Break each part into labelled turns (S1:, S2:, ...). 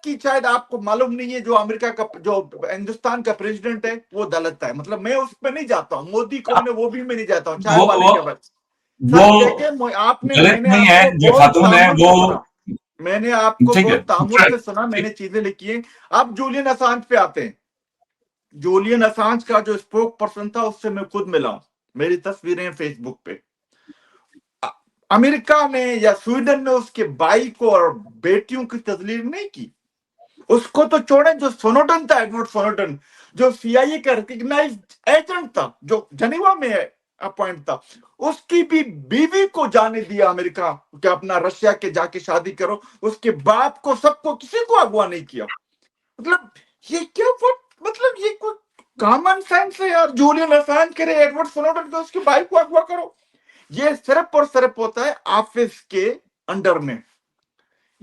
S1: की शायद आपको मालूम नहीं है, जो अमेरिका का, जो हिंदुस्तान का प्रेसिडेंट है वो दलित है। मतलब मैं उस पर नहीं जाता हूँ, मोदी कौन है वो भी मैं नहीं जाता हूँ, चाय वाले के बाद। सर देखे आपने,
S2: गलत
S1: मैंने
S2: नहीं है,
S1: आपको
S2: जो
S1: बहुत
S2: खातून है
S1: तामुल
S2: वो
S1: से सुना, मैंने आपको
S2: ठीक है।
S1: बहुत तामुल से सुना, मैंने चीजें लिखी हैं। अब जूलियन असांज पे आते हैं। जूलियन असांज का जो स्पोक पर्सन था उससे मैं खुद मिला हूं, मेरी तस्वीरें हैं फेसबुक पे। अमेरिका ने या स्वीडन ने उसके भाई को और बेटियों की तस्लीर नहीं की। उसको तो छोड़े, जो सोनोटन था, एडवर्ड सोनोटन, जो सीआईए का रिकग्नाइज एजेंट था, जो जनीवा में अपॉइंट था, उसकी भी बीवी को जाने दिया अमेरिका कि अपना रशिया के जाके शादी करो। उसके बाप को, सबको, किसी को अगवा नहीं किया। मतलब ये क्या, मतलब ये कोई कॉमन सेंस है यार? जूलियन असांज करे, एडवर्ड स्नोडन को, उसके भाई को अगवा करो। ये सिर्फ और सिर्फ होता है ऑफिस के अंडर में,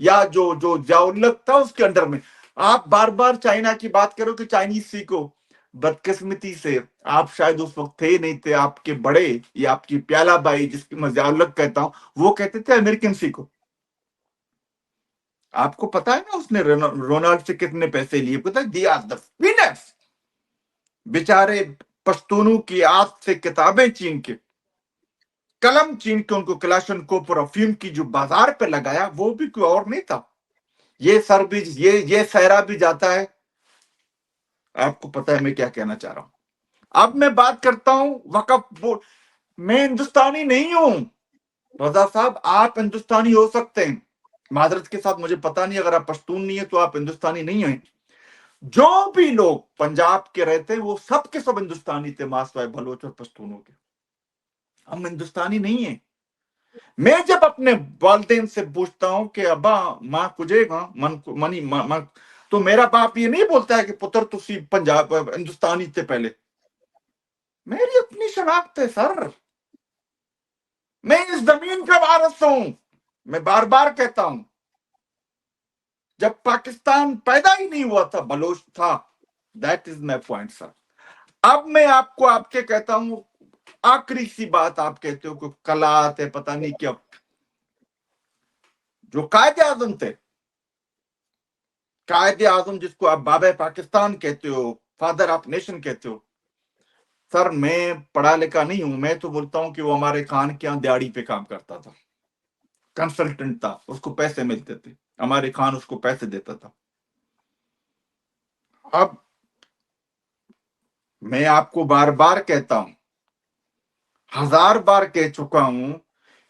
S1: या जो जो जाउलक था उसके अंडर में। आप बार बार चाइना की बात करो कि चाइनीज सीखो, बदकिस्मती से आप शायद उस वक्त थे नहीं थे, आपके बड़े या आपकी प्याला बाई, जिसकी मैं जाउलक कहता हूं, वो कहते थे अमेरिकन सीखो। आपको पता है ना उसने रोनाल्ड से कितने पैसे लिए? पता है, दिया द पीनट्स। बेचारे पश्तूनों की आंख से किताबें छीन के, कलम छीन के उनको क्लाशनकोव और अफीम की जो बाजार पे लगाया, वो भी कोई और नहीं था। ये सर भी, ये सहरा भी जाता है। आपको पता है मैं क्या कहना चाह रहा हूं। अब मैं बात करता हूं वक्फ बोर्ड। मैं हिंदुस्तानी नहीं हूं रजा साहब, आप हिंदुस्तानी हो सकते हैं, माजरत के साथ। मुझे पता नहीं, अगर आप पश्तून नहीं है तो आप हिंदुस्तानी नहीं है। जो भी लोग पंजाब के रहते हैं वो सब के सब हिंदुस्तानी थे, मासवाए बलोच और पश्तूनों के। हम हिंदुस्तानी नहीं है। मैं जब अपने वालदेन से पूछता हूं कि अब्बा मां कुजेगा मन मनी मां, तो मेरा बाप ये नहीं बोलता है कि पुत्र तुसी पंजाब हिंदुस्तानी थे पहले। मेरी अपनी शनाख्त है सर, मैं इस जमीन का वारिस हूं। मैं बार बार कहता हूं, जब पाकिस्तान पैदा ही नहीं हुआ था बलोच था। That is my point sir. अब मैं आपको आपके कहता हूं, आखिरी सी बात। आप कहते हो कि कलात है, पता नहीं क्या, जो कायदे आजम थे, कायदे आजम जिसको आप बाबा पाकिस्तान कहते हो, फादर ऑफ नेशन कहते हो, सर मैं पढ़ा लिखा नहीं हूं। मैं तो बोलता हूं कि वो हमारे खान के यहां दिहाड़ी पे काम करता था, कंसल्टेंट था, उसको पैसे मिलते थे, हमारे खान उसको पैसे देता था। अब मैं आपको बार बार कहता हूं, हजार बार कह चुका हूं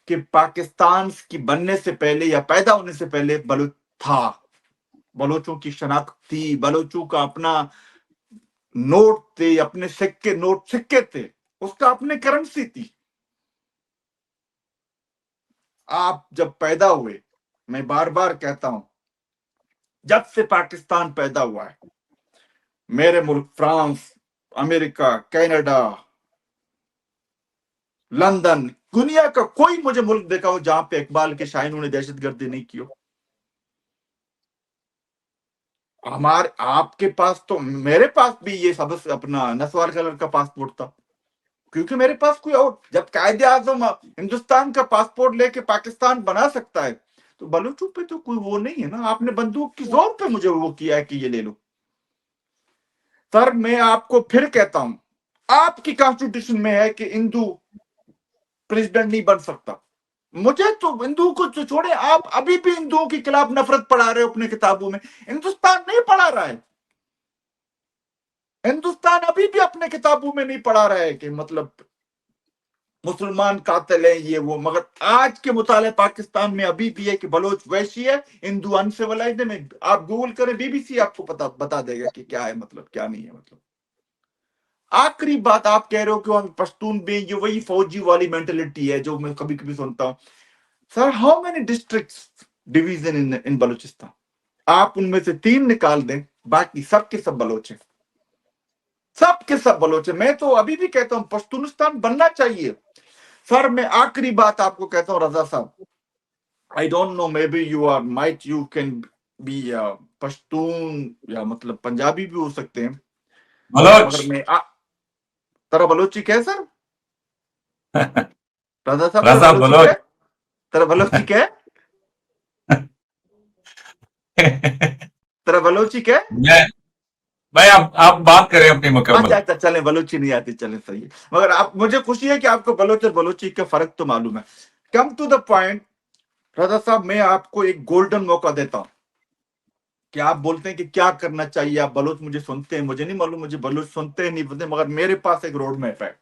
S1: कि पाकिस्तान की बनने से पहले या पैदा होने से पहले बलूच था। बलोचों की शनाख्त थी, बलोचों का अपना नोट थे, अपने सिक्के, नोट सिक्के थे, उसका अपने करेंसी थी। आप जब पैदा हुए, मैं बार बार कहता हूं, जब से पाकिस्तान पैदा हुआ है, मेरे मुल्क फ्रांस, अमेरिका, कनाडा, लंदन, दुनिया का कोई मुझे मुल्क देखा हो जहां पे इकबाल के शायनों ने दहशतगर्दी नहीं की हो। हमारे आपके पास तो, मेरे पास भी ये सब अपना नस्वार कलर का पासपोर्ट था, क्योंकि मेरे पास कोई और, जब कायदे आजम हिंदुस्तान का पासपोर्ट लेके पाकिस्तान बना सकता है, तो बलूचों पे तो कोई वो नहीं है ना। आपने बंदूक की जोर पे मुझे वो किया है कि ये ले लो। सर मैं आपको फिर कहता हूं, आपकी कॉन्स्टिट्यूशन में है कि हिंदू प्रेसिडेंट नहीं बन सकता। मुझे तो हिंदुओं को जो छोड़े, आप अभी भी हिंदुओं के खिलाफ नफरत पढ़ा रहे हो अपने किताबों में। हिंदुस्तान नहीं पढ़ा रहा है, हिंदुस्तान अभी भी अपने किताबों में नहीं पढ़ा रहा है कि मतलब मुसलमान कातिल है ये वो। मगर आज के मुताले पाकिस्तान में अभी भी है कि बलोच वैशी है, हिंदू अनसिविलाइज्ड है। आप गूगल करें, बीबीसी आपको बता देगा कि क्या है, मतलब क्या नहीं है। मतलब आखिरी बात, आप कह रहे हो कि हम पश्तून में, ये वही फौजी वाली मेंटेलिटी है जो मैं कभी कभी सुनता हूं। Sir how many districts division in Balochistan? आप उनमें से 3 निकाल दें, बाकी सब के सब बलोच हैं, सब के सब बलोच हैं। मैं तो अभी भी कहता हूं पश्तूनिस्तान बनना चाहिए। सर मैं आखिरी बात आपको कहता हूं रजा साहब, I don't know, may be you are might you can be Pashtun या मतलब पंजाबी भी हो सकते हैं,
S2: बलोच।
S1: मगर मैं तेरा बलोची क्या है सर? रजा साहब तेरा
S2: रजा
S1: बलोची क्या
S2: बलोच।
S1: है? तेरा बलोची क्या है? जरा बलोची क्या है?
S2: मैं भाई आप बात करें अपनी मुकम्मल।
S1: अच्छा अच्छा, चलें, बलोची नहीं आती, चलें, सही है। मगर आप, मुझे खुशी है कि आपको बलोच और बलोची का फर्क तो मालूम है। कम टू द पॉइंट, रजा साहब, मैं आपको एक गोल्डन मौका देता हूं कि आप बोलते हैं कि क्या करना चाहिए। आप बलोच मुझे सुनते हैं, मुझे नहीं मालूम, मुझे बलोच सुनते हैं नहीं बोलते, मगर मेरे पास एक रोड मैप है।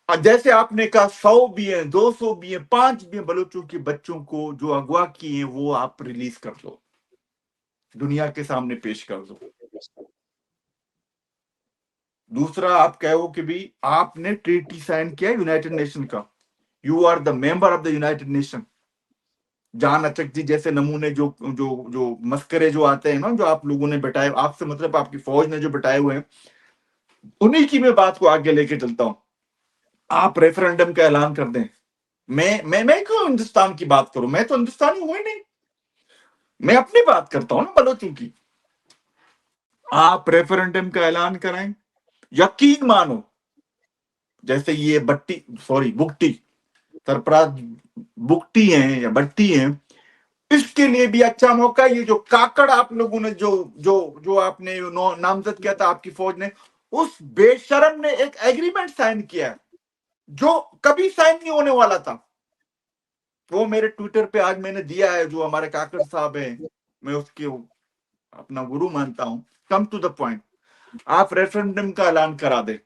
S1: और जैसे आपने कहा 100 भी है, 200 भी है, 5 भी है बलोचों के बच्चों को जो अगवा किए हैं, वो आप रिलीज कर दो, दुनिया के सामने पेश कर दो। दूसरा, आप कहो कि भी आपने ट्रीटी साइन किया यूनाइटेड नेशन का, you are the member of the United Nation. Jan Achak जी जैसे नमूने जो जो जो मस्करे जो आते हैं ना, जो आप लोगों ने बिठाए, आपसे मतलब आपकी फौज ने जो बिठाए हुए हैं, उन्हीं की मैं बात को आगे लेके चलता हूं। आप रेफरेंडम का ऐलान कर दें। मैं क्यों हिंदुस्तान की बात करूं? मैं तो हिंदुस्तानी हूं ही नहीं, मैं अपनी बात करता हूं ना बलोचों की। आप रेफरेंडम का ऐलान कराएं, यकीन मानो, जैसे ये बट्टी, सॉरी बुगटी, सरफराज बुगटी हैं या बट्टी हैं, इसके लिए भी अच्छा मौका। ये जो काकड़ आप लोगों ने जो जो जो आपने नामजद किया था आपकी फौज ने, उस बेशरम ने एक एग्रीमेंट साइन किया जो कभी साइन नहीं होने वाला था। वो मेरे ट्विटर पे आज मैंने दिया है, जो हमारे काकड़ साहब हैं, मैं उसके अपना गुरु मानता हूं। कम टू द पॉइंट, आप रेफरेंडम का ऐलान करा दे,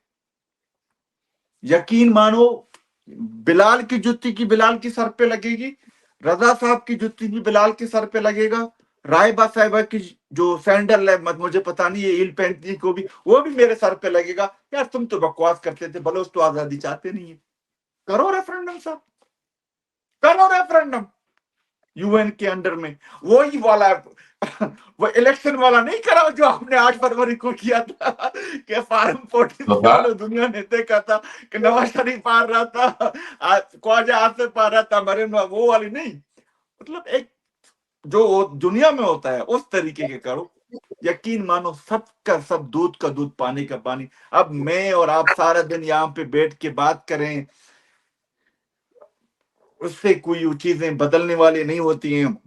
S1: यकीन मानो, बिलाल की जुत्ती की बिलाल की सर पे लगेगी, रजा साहब की जुत्ती भी बिलाल के सर पे लगेगा, रायबा साहिबा की जो सैंडल है, मत मुझे पता नहीं है, ईल पैंतनी को भी, वो भी मेरे सर पे लगेगा। यार तुम तो बकवास करते थे, बलोच तो आजादी चाहते नहीं है। करो रेफरेंडम साहब, करो रेफरेंडम यूएन के अंडर में। वही वाला वो इलेक्शन वाला नहीं करा जो आपने 8 फरवरी को किया था कि फार्म 14 वालों दुनिया ने देखा था कि नवाज शरीफ आ रहा था, ख्वाजा आसिफ आ रहा था, मरे, वो वाली नहीं, मतलब एक जो दुनिया में होता है उस तरीके के करो। यकीन मानो, सबका सब, दूध का दूध पानी का पानी। अब मैं और आप सारा दिन यहाँ पे बैठ के बात करें, उससे कोई चीजें बदलने वाली नहीं होती हैं।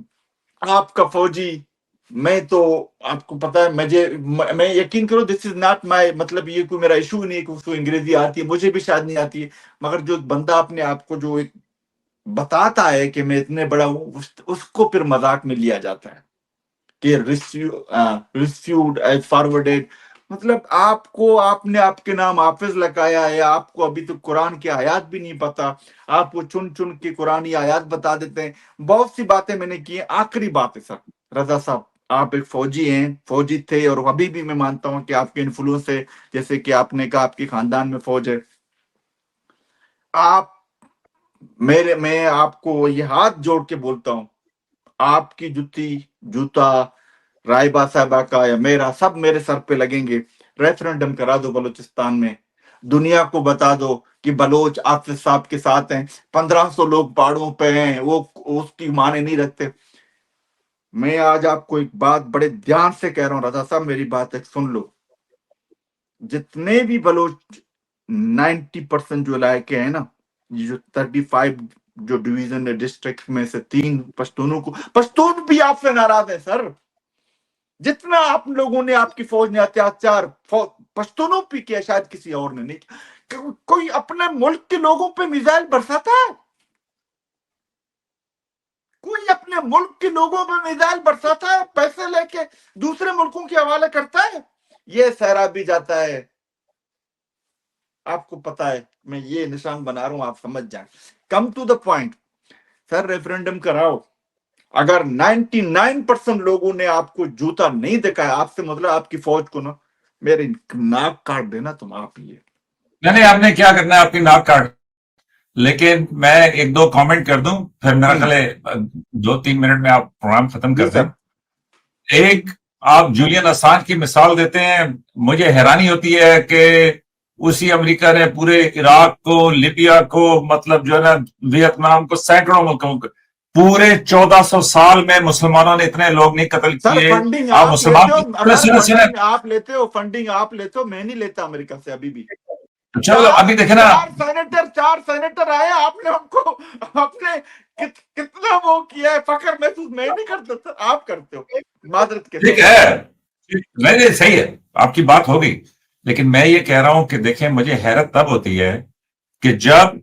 S1: आपका फौजी, मैं तो, आपको पता है, मैं यकीन करो, दिस इज नॉट माय, मतलब ये कोई मेरा इशू नहीं है कि उसको अंग्रेजी आती है, मुझे भी शायद नहीं आती है, मगर जो बंदा अपने आप को जो एक बताता है कि मैं इतने बड़ा हूं, उसको फिर मजाक में लिया जाता है कि रिसीव्ड एज फॉरवर्डेड। मतलब आपको, आपने आपके नाम हाफिज लगाया है, आपको अभी तो कुरान की आयत भी नहीं पता, आप वो चुन चुन के कुरानी आयत बता देते हैं। बहुत सी बातें मैंने की हैं। आखिरी बात है सर, रजा साहब, आप एक फौजी हैं, फौजी थे, और अभी भी मैं मानता हूं कि आपके इन्फ्लुएंस है, जैसे कि आपने कहा आपके खानदान में फौज है। आप, मैं आपको ये हाथ जोड़ के बोलता हूं, आपकी जुत्ती, जूता, रायबा साहबा का या मेरा, सब मेरे सर पे लगेंगे। रेफरेंडम करा दो बलूचिस्तान में, दुनिया को बता दो कि बलोच हाफिज साहब के साथ हैं। 1500 लोग पहाड़ों पे हैं, वो उसकी माने नहीं रखते। मैं आज आपको एक बात बड़े ध्यान से कह रहा हूं, रजा साहब मेरी बात एक सुन लो। जितने भी बलोच 90% जो इलाके हैं ना, ये जो 35 जो डिवीजन है, डिस्ट्रिक्ट में से 3 पश्तूनों को, पश्तून भी आपसे नाराज है सर। जितना आप लोगों ने, आपकी फौज ने अत्याचार पश्तूनों पे किया, शायद किसी और ने नहीं। कोई अपने मुल्क के लोगों पे मिसाइल बरसाता है? कोई अपने मुल्क के लोगों पे मिसाइल बरसाता है? पैसे लेके दूसरे मुल्कों के हवाले करता है? ये सहरा भी जाता है। आपको पता है, मैं ये निशान बना रहा हूं, आप समझ जाए। Come to the point, sir referendum कराओ। अगर 99% लोगों ने आपको जूता नहीं दिखाया, आपसे मतलब आपकी फौज को ना, मेरी नाक काट देना तुम, आप ये।
S2: नहीं, आपने क्या करना है, आपकी नाक काट। लेकिन मैं एक दो कमेंट कर दूं, फिर मेरा ख्याल है 2-3 मिनट में आप प्रोग्राम खत्म कर दें। एक, आप जूलियन असांज की मिसाल देते हैं, मुझे हैरानी होती है कि उसी अमेरिका ने पूरे इराक को, लिबिया को, मतलब जो है ना, वियतनाम को, सैकड़ों मुल्कों को, पूरे 1400 साल में मुसलमानों ने इतने लोग नहीं कत्ल किए।
S1: फंडिंग
S2: आप
S1: आप
S2: मुसलमान,
S1: लेते हो,
S2: सुने,
S1: आप लेते हो, फंडिंग आप लेते हो, मैं नहीं लेता अमेरिका से अभी भी।
S2: चलो अभी देखे ना,
S1: 4 सेनेटर आए, आपने उनको अपने कितना वो किया है, फख्र महसूस मैं नहीं करता सर, आप करते हो, माजरत के
S2: ठीक
S1: साथ।
S2: है, नहीं सही है, आपकी बात होगी, लेकिन मैं ये कह रहा हूं कि देखें, मुझे हैरत तब होती है कि जब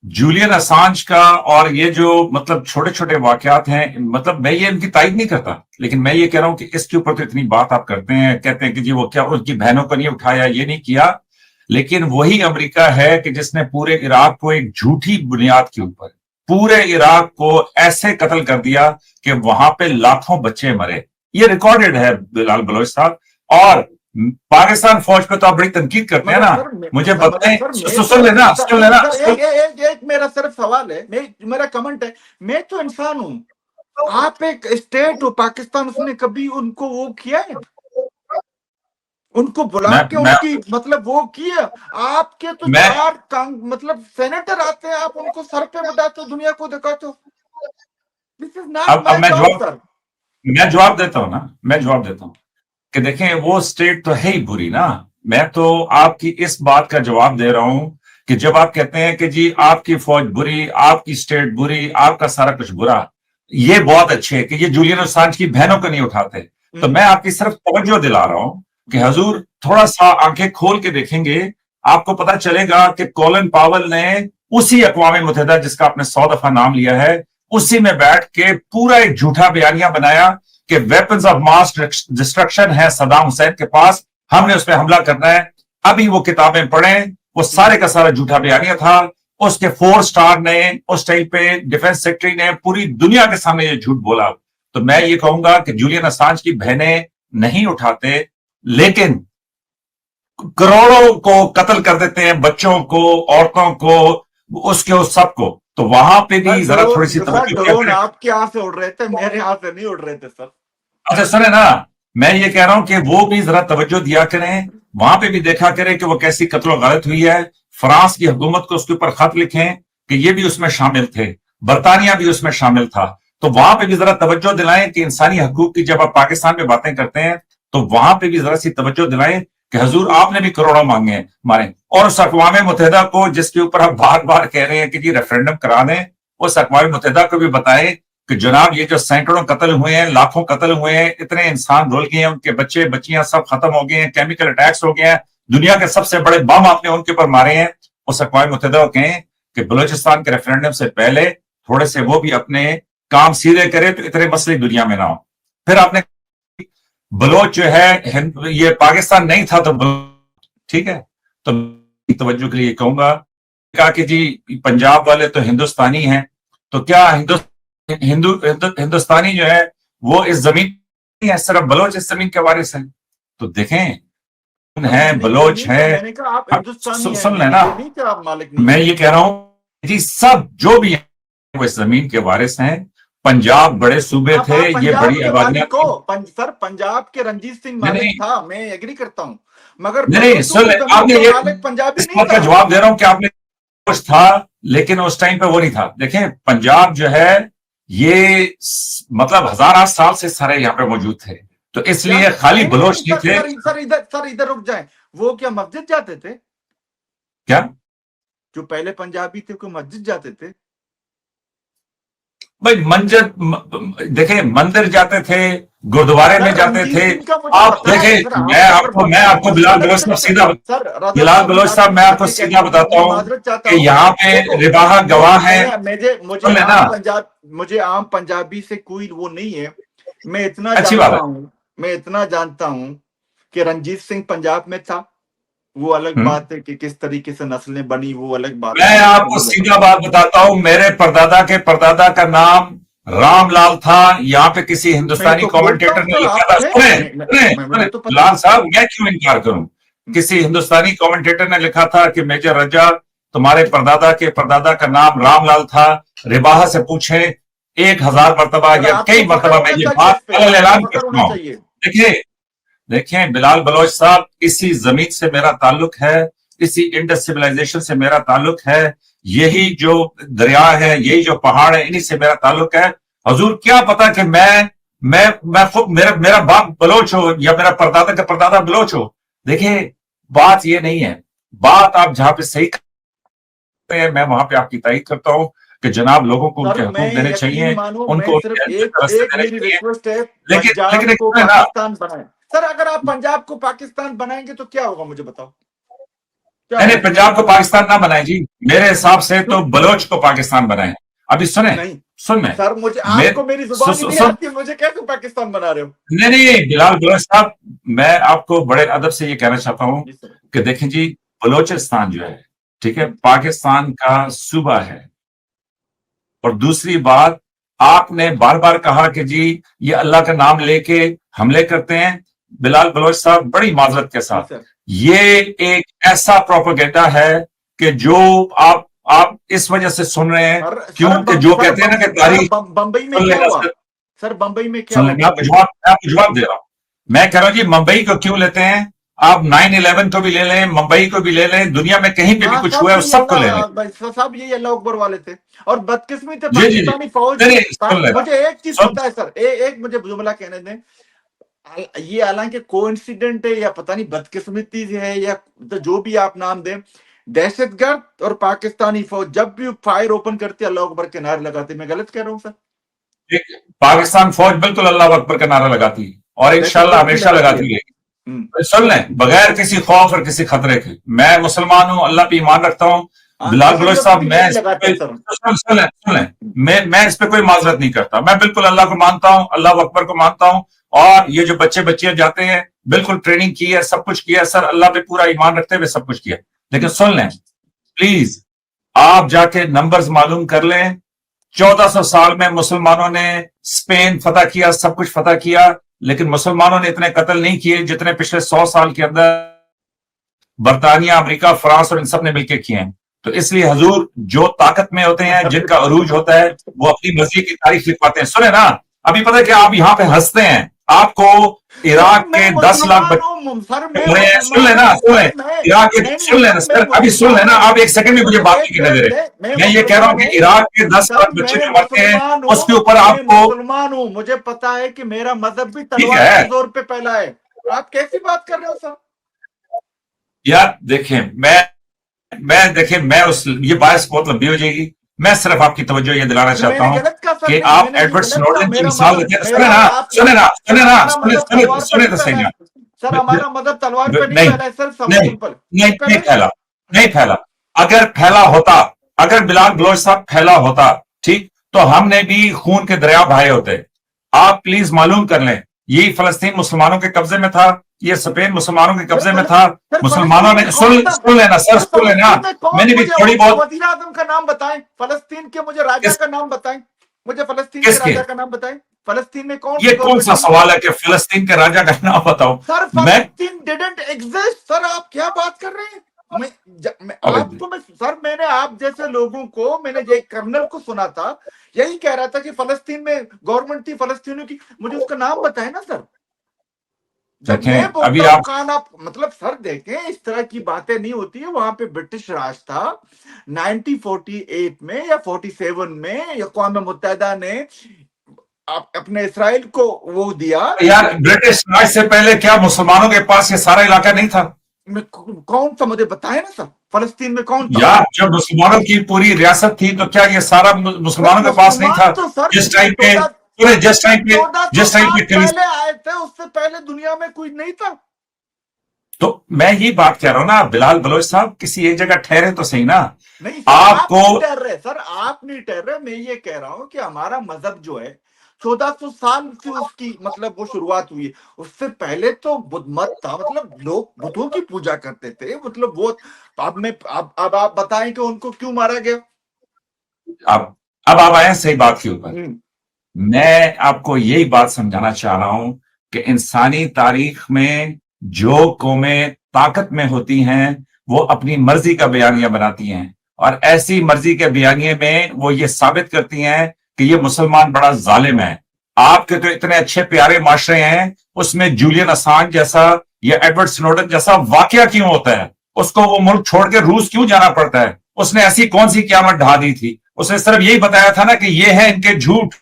S2: जूलियन असांज का और ये जो मतलब छोटे छोटे वाकयात हैं, मतलब मैं ये इनकी तारीफ नहीं करता, लेकिन मैं ये कह रहा हूं कि इसके ऊपर तो इतनी बात आप करते हैं, कहते हैं कि जी वो क्या उनकी बहनों को नहीं उठाया, ये नहीं किया, लेकिन वही अमेरिका है कि जिसने पूरे इराक को एक झूठी बुनियाद के ऊपर, पूरे इराक को ऐसे कत्ल कर दिया कि वहां पे लाखों बच्चे मरे। ये रिकॉर्डेड है बिलाल बलोच साहब। और पाकिस्तान फौज पे तो आप बड़ी तनकीद करते हैं ना, मुझे बताएं, सुन लेना
S1: एक मेरा सिर्फ सवाल है, मेरा कमेंट है, मैं तो इंसान हूं, आप एक स्टेट हो पाकिस्तान, उसने कभी उनको वो किया है, उनको बुला के उनकी मतलब वो किया? आपके तो चार मतलब सेनेटर आते हैं, आप उनको सर पे बताते हो, दुनिया को दिखाते हो। This is not my job sir.
S2: मैं जवाब देता हूं ना, मैं जवाब देता हूं कि देखें, वो स्टेट तो है ही बुरी ना। मैं तो आपकी इस बात का जवाब दे रहा हूं कि जब आप कहते हैं कि जी आपकी फौज बुरी, आपकी स्टेट बुरी, आपका सारा कुछ बुरा, ये बहुत अच्छे है कि ये जूलियन असांज की बहनों को नहीं उठाते, तो मैं आपकी सिर्फ तवज्जो दिला रहा हूं कि हजूर थोड़ा सा आंखें खोल के देखेंगे, आपको पता चलेगा कि कॉलिन पावल ने उसी अक़वाम मुत्तहिदा जिसका आपने 100 दफा नाम लिया है, उसी में बैठ के पूरा एक झूठा बयानिया बनाया कि वेपन्स ऑफ मास डिस्ट्रक्शन है सद्दाम हुसैन के पास, हमने उस पर हमला करना है। अभी वो किताबें पढ़ें, वो सारे का सारा झूठा बयानिया था। उसके 4 स्टार ने उस टाइम पे डिफेंस सेक्रेटरी ने पूरी दुनिया के सामने ये झूठ बोला। तो मैं ये कहूंगा कि जूलियन असांज की बहनें नहीं उठाते, लेकिन करोड़ों को कत्ल कर देते हैं, बच्चों को, औरतों को, उसके उस सबको। तो वहां पे भी जरा थोड़ी सी
S1: ड्रोन आपके यहाँ से उड़ रहे थे, मेरे यहाँ से नहीं उड़ रहे थे सर।
S2: अच्छा सुने ना, मैं ये कह रहा हूं कि वो भी जरा तवज्जो दिया करें, वहां पे भी देखा करें कि वो कैसी कत्ल गलत हुई है। फ्रांस की हुकूमत को उसके ऊपर खत लिखें कि ये भी उसमें शामिल थे, बरतानिया भी उसमें शामिल था। तो वहां पे भी जरा तवज्जो दिलाएं कि इंसानी हकूक की जब आप पाकिस्तान में बातें करते हैं तो वहां पे भी जरा सी तवज्जो दिलाएं कि हजूर आपने भी करोड़ों मांगे मारे। और उस अक़वाम मुत्तहिदा को जिसके ऊपर आप बार बार कह रहे हैं कि जी रेफरेंडम करा दें, उस अक़वाम मुत्तहिदा को भी बताएं कि जनाब ये जो सैकड़ों कत्ल हुए हैं, लाखों कत्ल हुए हैं, इतने इंसान रुल गए हैं, उनके बच्चे बच्चियां सब खत्म हो गए हैं, केमिकल अटैक्स हो गए हैं, दुनिया के सबसे बड़े बम आपने उनके ऊपर मारे हैं। उस अक़वाम मुत्तहिदा को कहें कि बलूचिस्तान के रेफरेंडम से पहले थोड़े से वो भी अपने काम सीधे करे तो इतने मसले दुनिया में ना हो। फिर आपने बलोच जो है, ये पाकिस्तान नहीं था तो ठीक है, तो तवज्जो के लिए कहूंगा, कहा कि जी पंजाब वाले तो हिंदुस्तानी हैं, तो क्या हिंदुस्तानी जो है वो इस जमीन है, सिर्फ बलोच इस जमीन के वारिस हैं। तो देखें है, बलोच है, सुन लेना, मैं ये कह रहा हूं जी सब जो भी है वो इस जमीन के वारिस हैं। पंजाब बड़े सूबे थे, ये बड़ी आबादियां
S1: सर, पंजाब के रंजीत सिंह मालिक था, मैं एग्री करता हूं, मगर
S2: नहीं सुन, आपने ये
S1: पंजाबी
S2: नहीं का जवाब दे रहा हूं कि आपने कुछ था, लेकिन उस टाइम पे वो नहीं था। देखें पंजाब जो है ये मतलब हजारों साल से सारे यहाँ पे मौजूद थे, तो इसलिए खाली बलोच नहीं थे।
S1: सर इधर रुक जाए, वो क्या मस्जिद जाते थे?
S2: क्या
S1: जो पहले पंजाबी थे को मस्जिद जाते थे?
S2: भाई मंदिर, देखे मंदिर जाते थे, गुरुद्वारे में जाते थे। आप देखें, मैं आपको बिलाल बलोच साहब सीधा, बिलाल बलोच साहब मैं आपको सीधा बताता हूँ कि यहाँ पे रिबाहा गवाह है।
S1: मुझे आम पंजाबी से कोई वो नहीं है, मैं इतना जानता हूँ कि रंजीत सिंह पंजाब में था, वो अलग बात है कि किस तरीके से नस्लें बनी, वो अलग बात है।
S2: मैं आपको सीधा बात बताता हूँ, मेरे परदादा के परदादा का नाम रामलाल था। यहाँ पे किसी हिंदुस्तानी कमेंटेटर ने लिखा था, सुने लाल साहब, मैं क्यों इनकार करूं, किसी हिंदुस्तानी कमेंटेटर ने लिखा था कि मेजर रजा तुम्हारे परदादा के परदादा का नाम रामलाल था, रिबाहा से पूछे 1000 मरतबा या कई मरतबा मैं ये बात ऐलान करता हूँ। देखिए बिलाल बलोच साहब, इसी जमीन से मेरा ताल्लुक है, इसी इंडस सिविलाइजेशन से मेरा ताल्लुक है, यही जो दरिया है, यही जो पहाड़ है, इन्हीं से मेरा ताल्लुक है। हजूर क्या पता कि मैं खुद मेरा बाप बलोच हो या मेरा परदादा का परदादा बलोच हो। देखिए बात ये नहीं है, बात आप जहां पे सही करते हैं मैं वहां पे आपकी तारीफ करता हूं कि जनाब लोगों को उनके
S1: सर
S2: हकूक
S1: मैं
S2: देने
S1: यकीन
S2: चाहिए,
S1: मानो, मैं
S2: उनको
S1: सिर्फ
S2: उनके
S1: एक
S2: रास्ते
S1: एक
S2: देने
S1: मेरी
S2: चाहिए।
S1: रिक्वेस्ट है,
S2: लेकिन
S1: पंजाब
S2: एक
S1: को
S2: है ना,
S1: पाकिस्तान बनाए। सर अगर आप पंजाब को पाकिस्तान बनाएंगे तो क्या होगा, मुझे बताओ क्या
S2: नहीं
S1: होगा?
S2: नहीं, पंजाब को पाकिस्तान ना बनाए जी, मेरे हिसाब से
S1: क्यों?
S2: तो बलोच को पाकिस्तान बनाए। अभी सुने,
S1: नहीं
S2: सुन में
S1: सर, मुझे
S2: मेरे
S1: आपको मेरी जुबान ही नहीं
S2: सुन,
S1: आती, मुझे कैसे पाकिस्तान बना रहे हो?
S2: नहीं नहीं बिलाल बलोच साहब, मैं आपको बड़े अदब से ये कहना चाहता हूं
S1: जी सर।
S2: कि देखें जी, बलोचिस्तान जो है, ठीक है,
S1: हम्म,
S2: पाकिस्तान का सूबा है। और दूसरी बात, आपने बार बार कहा कि जी ये अल्लाह का नाम लेके हमले करते हैं। बिलाल बलोच साहब, बड़ी माजरत के
S1: जी
S2: साथ,
S1: सर।
S2: ये एक ऐसा प्रोपेगेंडा है कि जो आप इस वजह से सुन रहे हैं,
S1: सर सर
S2: क्योंकि जो कहते हैं ना कि तारीख,
S1: बम्बई में
S2: सुन
S1: क्या
S2: लेना
S1: हुआ?
S2: सर,
S1: सर बम्बई में क्या
S2: सुन
S1: हुआ?
S2: लेना,
S1: बम्बई में
S2: मैं आपको जवाब दे रहा हूं। मैं कह रहा हूं जी, मुंबई को क्यों लेते हैं? आप 9/11 को भी ले लें, मुंबई को भी ले लें, दुनिया में कहीं पे भी
S1: हाँ,
S2: कुछ
S1: सब
S2: हुआ है
S1: यही
S2: उस सबको ले लें।
S1: सब यही अल्लाह अकबर वाले थे। और बदकिस्मती थे
S2: जी जी जी,
S1: पाकिस्तानी फौज।
S2: नहीं नहीं, सुन लेना,
S1: मुझे एक चीज
S2: सुन,
S1: पता है सर, एक मुझे जुमला कहने दें। ये हालांकि कोइंसिडेंट है या पता नहीं बदकिस्मती है, या तो जो भी आप नाम दें, दहशतगर्द और पाकिस्तानी फौज जब भी फायर ओपन करती है अल्लाह अकबर के नारे लगाते। मैं गलत कह रहा हूँ सर?
S2: ठीक है, पाकिस्तान फौज बिल्कुल अल्लाह अकबर का नारा लगाती है और इंशाल्लाह
S1: दहशतगर्द भी
S2: हमेशा
S1: लगाती है।
S2: लगाती रहेगी। सुन लें, बगैर किसी खौफ और किसी खतरे के, मैं मुसलमान हूं, अल्लाह पे ईमान रखता हूं।
S1: हाँ,
S2: बिलाल बलोच
S1: दहशतगर्द
S2: साहब,
S1: भी
S2: मैं
S1: यही
S2: इस पे
S1: लगाते हैं सर।
S2: सुन लें, मैं इस पे कोई माजरत नहीं करता। मैं बिल्कुल अल्लाह को मानता हूं, अल्लाह अकबर को मानता हूं। और ये जो बच्चे बच्चियां जाते हैं, बिल्कुल ट्रेनिंग की है, सब कुछ किया है सर, अल्लाह पे पूरा ईमान रखते हुए सब कुछ किया। लेकिन सुन लें प्लीज, आप जाके नंबर्स मालूम कर लें। 1400 साल में मुसलमानों ने स्पेन फतह किया, सब कुछ फतह किया, लेकिन मुसलमानों ने इतने कत्ल नहीं किए जितने पिछले 100 साल के अंदर बर्तानिया, अमेरिका, फ्रांस और इन सब ने मिलकर किए हैं। तो इसलिए हजूर जो ताकत में होते हैं, जिनका अरूज होता है, वो अपनी मर्जी की तारीख लिखवाते हैं। सुने ना, अभी पता है कि आप यहां पे हंसते हैं, आपको इराक
S1: मैं
S2: के 10 लाख
S1: मुसलमान
S2: बच्चे
S1: हूँ सर, मैं
S2: मरे हैं। सुन
S1: मुसलमान
S2: लेना,
S1: हूँ
S2: सुन ले,
S1: सर, मैं
S2: इराक के,
S1: नहीं नहीं
S2: सुन
S1: सर,
S2: लेना
S1: मैं
S2: सर, अभी सुन
S1: मुसलमान
S2: लेना,
S1: हूँ।
S2: आप एक सेकंड में मुझे बात नहीं करने दे रहे।
S1: मैं
S2: मैं ये कह रहा हूं
S1: मुसलमान
S2: कि
S1: हूँ
S2: इराक के 10
S1: सर,
S2: लाख बच्चे
S1: मैं
S2: जो मरते हैं,
S1: मुसलमान हूँ,
S2: उसके ऊपर
S1: मैं
S2: आपको,
S1: मुसलमान हूँ। मुझे पता है कि मेरा मजहब भी
S2: ठीक
S1: तलवार के
S2: है
S1: जोर पे फैला है। आप कैसी बात कर रहे हो सर?
S2: यार, देखें, देखिए, मैं उस, ये बात बहुत लंबी हो जाएगी। मैं सिर्फ आपकी तवज्जो ये दिलाना चाहता
S1: मैंने
S2: हूं
S1: गलत कहा सर?
S2: कि
S1: नहीं,
S2: आप
S1: मैंने ये
S2: एडवर्ड
S1: गलत कहा।
S2: स्नोडेन की
S1: मेरा
S2: मिसाल
S1: मजहब,
S2: देते,
S1: मेरा आप सर, हमारा मजहब तलवार पे
S2: सुने
S1: नहीं
S2: तो सही
S1: फैला
S2: ना।
S1: है सर, हमारा मजहब तलवार पे नहीं
S2: नहीं
S1: फैला है सर,
S2: नहीं
S1: सिंपल
S2: नहीं
S1: नहीं
S2: नहीं
S1: फैला है।
S2: फैला, नहीं फैला। अगर फैला होता, अगर बिलाल बलोच साहब फैला होता, ठीक, तो हमने भी खून के दरिया बहाए होते। आप प्लीज मालूम कर लें, ये फलस्तीन मुसलमानों के कब्जे में था, ये स्पेन मुसलमानों के कब्जे में था।
S1: सर
S2: मुसलमानों
S1: फलस्तीन
S2: ने,
S1: में कौन था?
S2: सुन लेना सर,
S1: सर
S2: सुन लेना,
S1: फलस्तीन में कौन?
S2: मैंने भी
S1: मुझे
S2: थोड़ी
S1: उनके
S2: बहुत,
S1: वजीर आजम का नाम बताएं, फलस्तीन के मुझे राजा
S2: किस
S1: का नाम बताएं, मुझे फलस्तीन के
S2: किसके,
S1: राजा का नाम बताएं। फलस्तीन में कौन
S2: ये
S1: थे
S2: कौन
S1: गवर्नमेंट
S2: सा
S1: लीडर?
S2: सवाल है कि फिलिस्तीन के राजा का नाम बताओ?
S1: सर
S2: मैं,
S1: फलस्तीन डिडंट एग्जिस्ट सर, आप क्या बात कर रहे हैं? मैं आपको, मैं सर, मैंने आप जैसे लोगों को, मैंने एक कर्नल को सुना था, यही कह रहा था कि फलस्तीन में गवर्नमेंट थी फलस्तीनियों की। मुझे उसका नाम बताए ना सर। जब मैं
S2: देखें अभी
S1: बोलता हूं
S2: आप,
S1: कान आप, मतलब सर देखें, इस तरह की बातें नहीं होती है। वहां पे ब्रिटिश राज था 1948 में या 47 में, अक़वाम मुत्तहिदा ने अपने इसराइल को वो दिया।
S2: यार, ब्रिटिश राज से पहले क्या मुसलमानों के पास ये सारा इलाका नहीं था?
S1: कौन सा मुझे बताए ना सर, फलस्तीन में कौन था?
S2: यार, जब मुसलमानों की पूरी रियासत थी तो क्या ये सारा
S1: सर
S2: मुसलमानों के पास नहीं था?
S1: मुसलमान तो सर
S2: जिस टाइम पे,
S1: चौदह
S2: सुने, जिस टाइम पे,
S1: 1400
S2: जिस टाइम
S1: साल
S2: पे
S1: पहले आए थे, उससे पहले दुनिया में कोई नहीं था।
S2: तो मैं ये बात कह रहा हूं ना बिलाल बलोच साहब, किसी एक जगह ठहरे तो सही ना।
S1: नहीं सर, आप
S2: आपको,
S1: नहीं ठहर रहे सर, आप नहीं ठहर रहे। मैं ये कह रहा हूं कि हमारा मजहब जो है 1400 साल से उसकी मतलब वो शुरुआत हुई है। उससे पहले तो बुद्ध मत था, मतलब लोग बुद्धों की पूजा करते थे, मतलब वो। अब आप बताएं कि उनको क्यों मारा गया?
S2: अब आप आए हैं सही बात के ऊपर।
S1: हम्म।
S2: मैं आपको यही बात समझाना चाह रहा हूं कि इंसानी तारीख में जो कौमें ताकत में होती हैं, वो अपनी मर्जी का बयानिया बनाती हैं, और ऐसी मर्जी के बयानिए में वो ये साबित करती हैं कि ये मुसलमान बड़ा जालिम है। आपके तो इतने अच्छे प्यारे माशरे हैं, उसमें जूलियन असांज जैसा या एडवर्ड स्नोडन जैसा वाकया क्यों होता है? उसको वो मुल्क छोड़ के रूस क्यों जाना पड़ता है? उसने ऐसी कौन सी क़यामत ढा दी थी? उसने सिर्फ यही बताया था ना कि ये है इनके झूठ,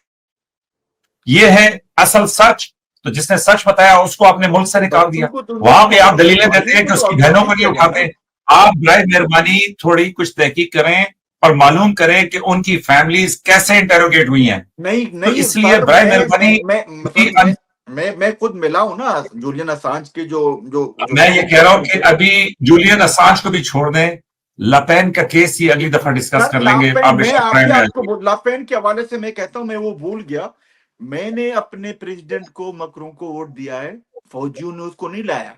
S2: ये है असल सच। तो जिसने सच बताया उसको अपने मुल्क से निकाल दिया। वहां पे आप दलीलें देते हैं कि उसकी बहनों को नहीं उठाते। आप बराए मेहरबानी थोड़ी कुछ तहकीक करें और मालूम करें कि उनकी फैमिलीज कैसे इंटेरोगेट हुई हैं।
S1: नहीं
S2: तो
S1: नहीं
S2: इसलिए
S1: सर,
S2: बराए मेहरबानी
S1: मैं खुद मिला हूं ना जूलियन असांज के जो जो जो
S2: मैं ये कह रहा हूं
S1: स्पोक्स
S2: कि
S1: थे।
S2: अभी जूलियन असांज को भी छोड़ दें, लपेन का केस ही अगली दफा डिस्कस
S1: सर
S2: कर लेंगे।
S1: लापेन,
S2: आप
S1: मैं
S2: बेशक
S1: आगे
S2: प्राइम में
S1: आपको लापेन के हवाले से मैं कहता हूं, मैं वो भूल गया। मैंने अपने प्रेसिडेंट को, मकरों को वोट दिया है, फौजियों ने उसको नहीं लाया।